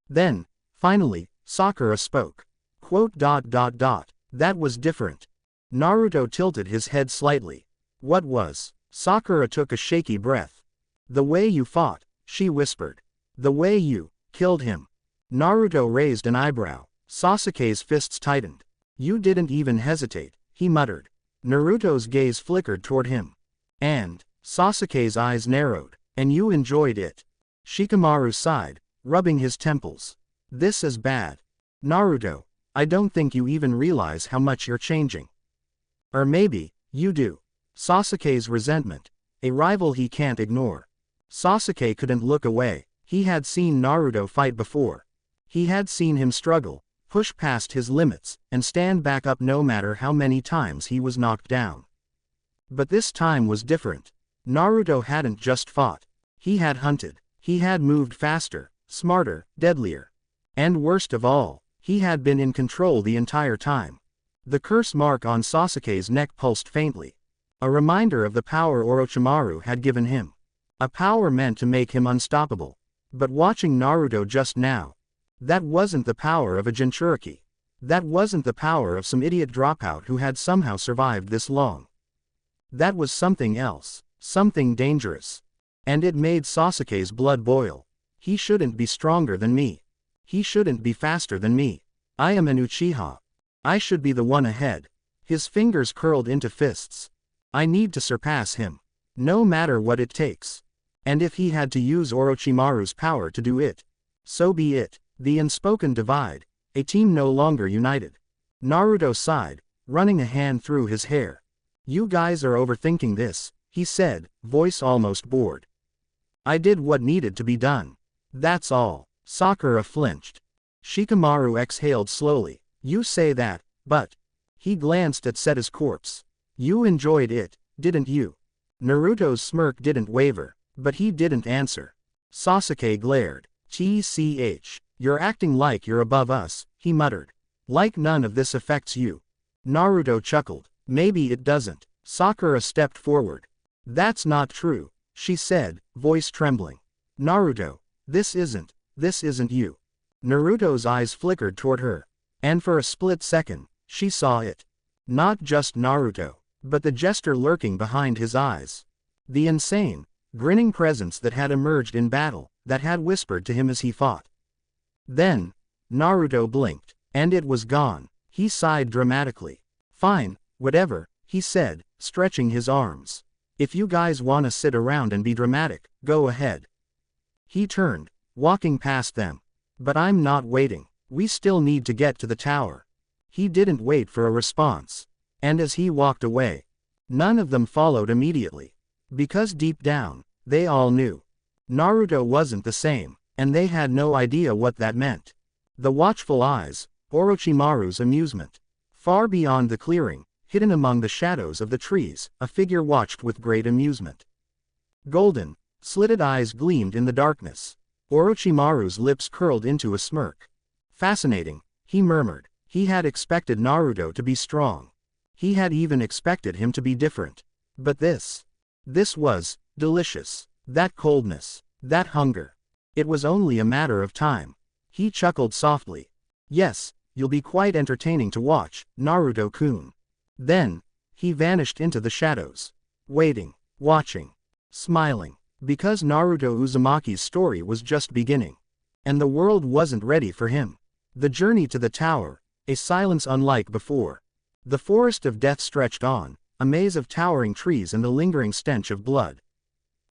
Then, finally, Sakura spoke. That was different. Naruto tilted his head slightly. What was? Sakura took a shaky breath. The way you fought, she whispered. The way you killed him. Naruto raised an eyebrow. Sasuke's fists tightened. You didn't even hesitate, he muttered. Naruto's gaze flickered toward him. And Sasuke's eyes narrowed. And you enjoyed it. Shikamaru sighed, rubbing his temples. This is bad. Naruto, I don't think you even realize how much you're changing. Or maybe, you do. Sasuke's resentment. A rival he can't ignore. Sasuke couldn't look away. He had seen Naruto fight before. He had seen him struggle, push past his limits, and stand back up no matter how many times he was knocked down. But this time was different. Naruto hadn't just fought. He had hunted. He had moved faster, smarter, deadlier. And worst of all, he had been in control the entire time. The curse mark on Sasuke's neck pulsed faintly. A reminder of the power Orochimaru had given him. A power meant to make him unstoppable. But watching Naruto just now, that wasn't the power of a Jinchuriki. That wasn't the power of some idiot dropout who had somehow survived this long. That was something else, something dangerous. And it made Sasuke's blood boil. He shouldn't be stronger than me. He shouldn't be faster than me. I am an Uchiha. I should be the one ahead. His fingers curled into fists. I need to surpass him. No matter what it takes. And if he had to use Orochimaru's power to do it, so be it. The unspoken divide, a team no longer united. Naruto sighed, running a hand through his hair. "You guys are overthinking this," he said, voice almost bored. "I did what needed to be done. That's all." Sakura flinched. Shikamaru exhaled slowly. "You say that, but..." He glanced at Seta's corpse. "You enjoyed it, didn't you?" Naruto's smirk didn't waver, but he didn't answer. Sasuke glared. "Tch, you're acting like you're above us," he muttered. "Like none of this affects you." Naruto chuckled. "Maybe it doesn't." Sakura stepped forward. "That's not true," she said, voice trembling. "Naruto, this isn't you." Naruto's eyes flickered toward her. And for a split second, she saw it. Not just Naruto, but the jester lurking behind his eyes. The insane, grinning presence that had emerged in battle, that had whispered to him as he fought. Then, Naruto blinked, and it was gone. He sighed dramatically. "Fine, whatever," he said, stretching his arms. "If you guys wanna sit around and be dramatic, go ahead." He turned, walking past them. "But I'm not waiting. We still need to get to the tower." He didn't wait for a response. And as he walked away, none of them followed immediately. Because deep down, they all knew. Naruto wasn't the same, and they had no idea what that meant. The watchful eyes, Orochimaru's amusement. Far beyond the clearing, hidden among the shadows of the trees, a figure watched with great amusement. Golden, slitted eyes gleamed in the darkness. Orochimaru's lips curled into a smirk. "Fascinating," he murmured. He had expected Naruto to be strong. He had even expected him to be different. But this was delicious. That coldness, that hunger. It was only a matter of time. He chuckled softly. "Yes, you'll be quite entertaining to watch, Naruto-kun." Then, he vanished into the shadows. Waiting, watching, smiling. Because Naruto Uzumaki's story was just beginning. And the world wasn't ready for him. The journey to the tower, a silence unlike before. The forest of death stretched on, a maze of towering trees and the lingering stench of blood.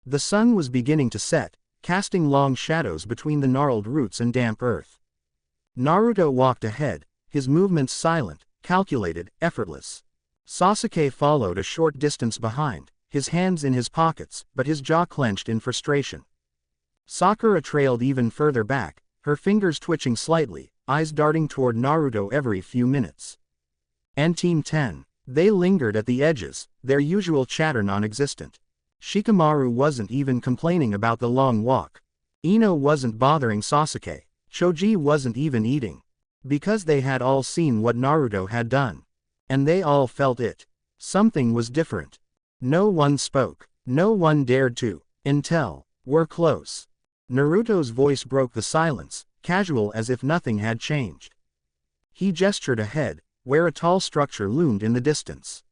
The sun was beginning to set, casting long shadows between the gnarled roots and damp earth. Naruto walked ahead, his movements silent, calculated, effortless. Sasuke followed a short distance behind, his hands in his pockets, but his jaw clenched in frustration. Sakura trailed even further back, her fingers twitching slightly, eyes darting toward Naruto every few minutes. And Team 10. They lingered at the edges, their usual chatter non-existent. Shikamaru wasn't even complaining about the long walk. Ino wasn't bothering Sasuke. Choji wasn't even eating. Because they had all seen what Naruto had done. And they all felt it. Something was different. No one spoke. No one dared to. Until, "We're close." Naruto's voice broke the silence, casual as if nothing had changed. He gestured ahead, where a tall structure loomed in the distance.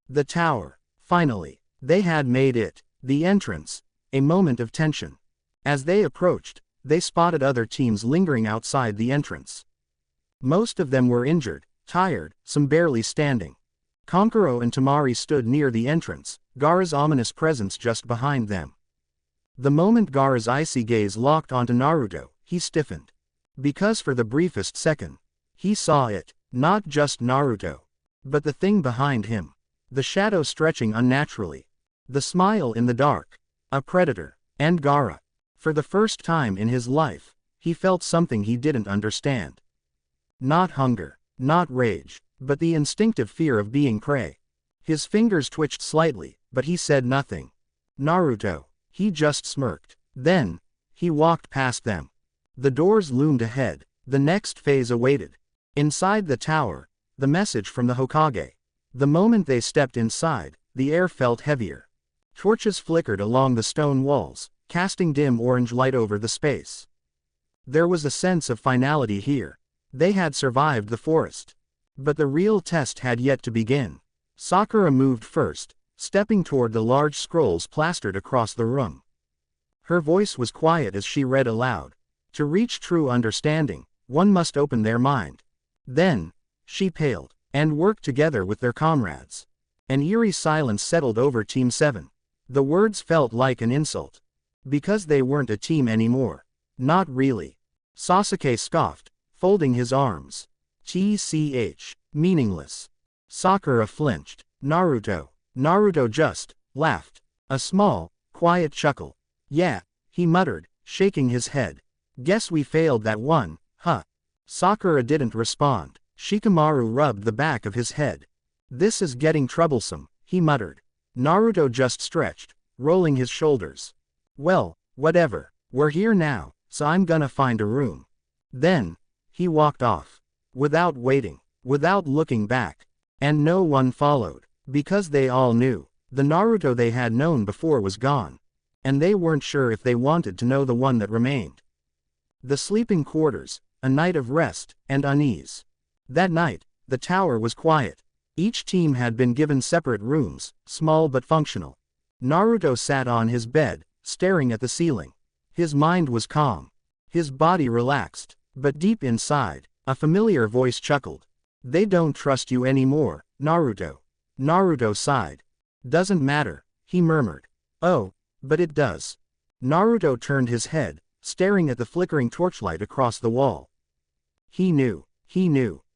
The tower. Finally. They had made it. The entrance. A moment of tension. As they approached, they spotted other teams lingering outside the entrance. Most of them were injured, tired, some barely standing. Kankuro and Temari stood near the entrance, Gaara's ominous presence just behind them. The moment Gaara's icy gaze locked onto Naruto, he stiffened. Because for the briefest second, he saw it, not just Naruto, but the thing behind him. The shadow stretching unnaturally. The smile in the dark. A predator. And Gaara. For the first time in his life, he felt something he didn't understand. Not hunger, not rage, but the instinctive fear of being prey. His fingers twitched slightly, but he said nothing. Naruto. He just smirked. Then, he walked past them. The doors loomed ahead. The next phase awaited. Inside the tower, the message from the Hokage. The moment they stepped inside, the air felt heavier. Torches flickered along the stone walls, casting dim orange light over the space. There was a sense of finality here. They had survived the forest. But the real test had yet to begin. Sakura moved first, stepping toward the large scrolls plastered across the room. Her voice was quiet as she read aloud. To reach true understanding, one must open their mind. Then, she paled, and worked together with their comrades. An eerie silence settled over Team 7. The words felt like an insult. Because they weren't a team anymore. Not really. Sasuke scoffed, folding his arms. Tch, meaningless. Sakura flinched. Naruto. Naruto just laughed. A small, quiet chuckle. Yeah, he muttered, shaking his head. Guess we failed that one, huh? Sakura didn't respond. Shikamaru rubbed the back of his head. This is getting troublesome, he muttered. Naruto just stretched, rolling his shoulders. Well, whatever, we're here now, so I'm gonna find a room. Then, he walked off. Without waiting, without looking back. And no one followed, because they all knew, the Naruto they had known before was gone. And they weren't sure if they wanted to know the one that remained. The sleeping quarters, a night of rest and unease. That night, the tower was quiet. Each team had been given separate rooms, small but functional. Naruto sat on his bed, staring at the ceiling. His mind was calm. His body relaxed. But deep inside, a familiar voice chuckled. They don't trust you anymore, Naruto. Naruto sighed. Doesn't matter, he murmured. Oh, but it does. Naruto turned his head, staring at the flickering torchlight across the wall. He knew.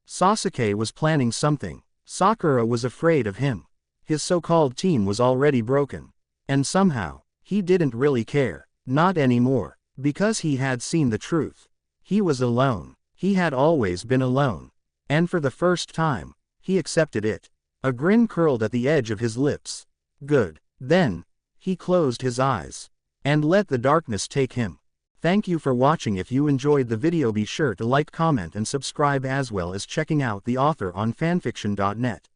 Sasuke was planning something. Sakura was afraid of him. His so-called team was already broken. And somehow, he didn't really care. Not anymore. Because he had seen the truth. He was alone. He had always been alone. And for the first time, he accepted it. A grin curled at the edge of his lips. Good. Then, he closed his eyes. And let the darkness take him. Thank you for watching. If you enjoyed the video, be sure to like, comment and subscribe, as well as checking out the author on fanfiction.net.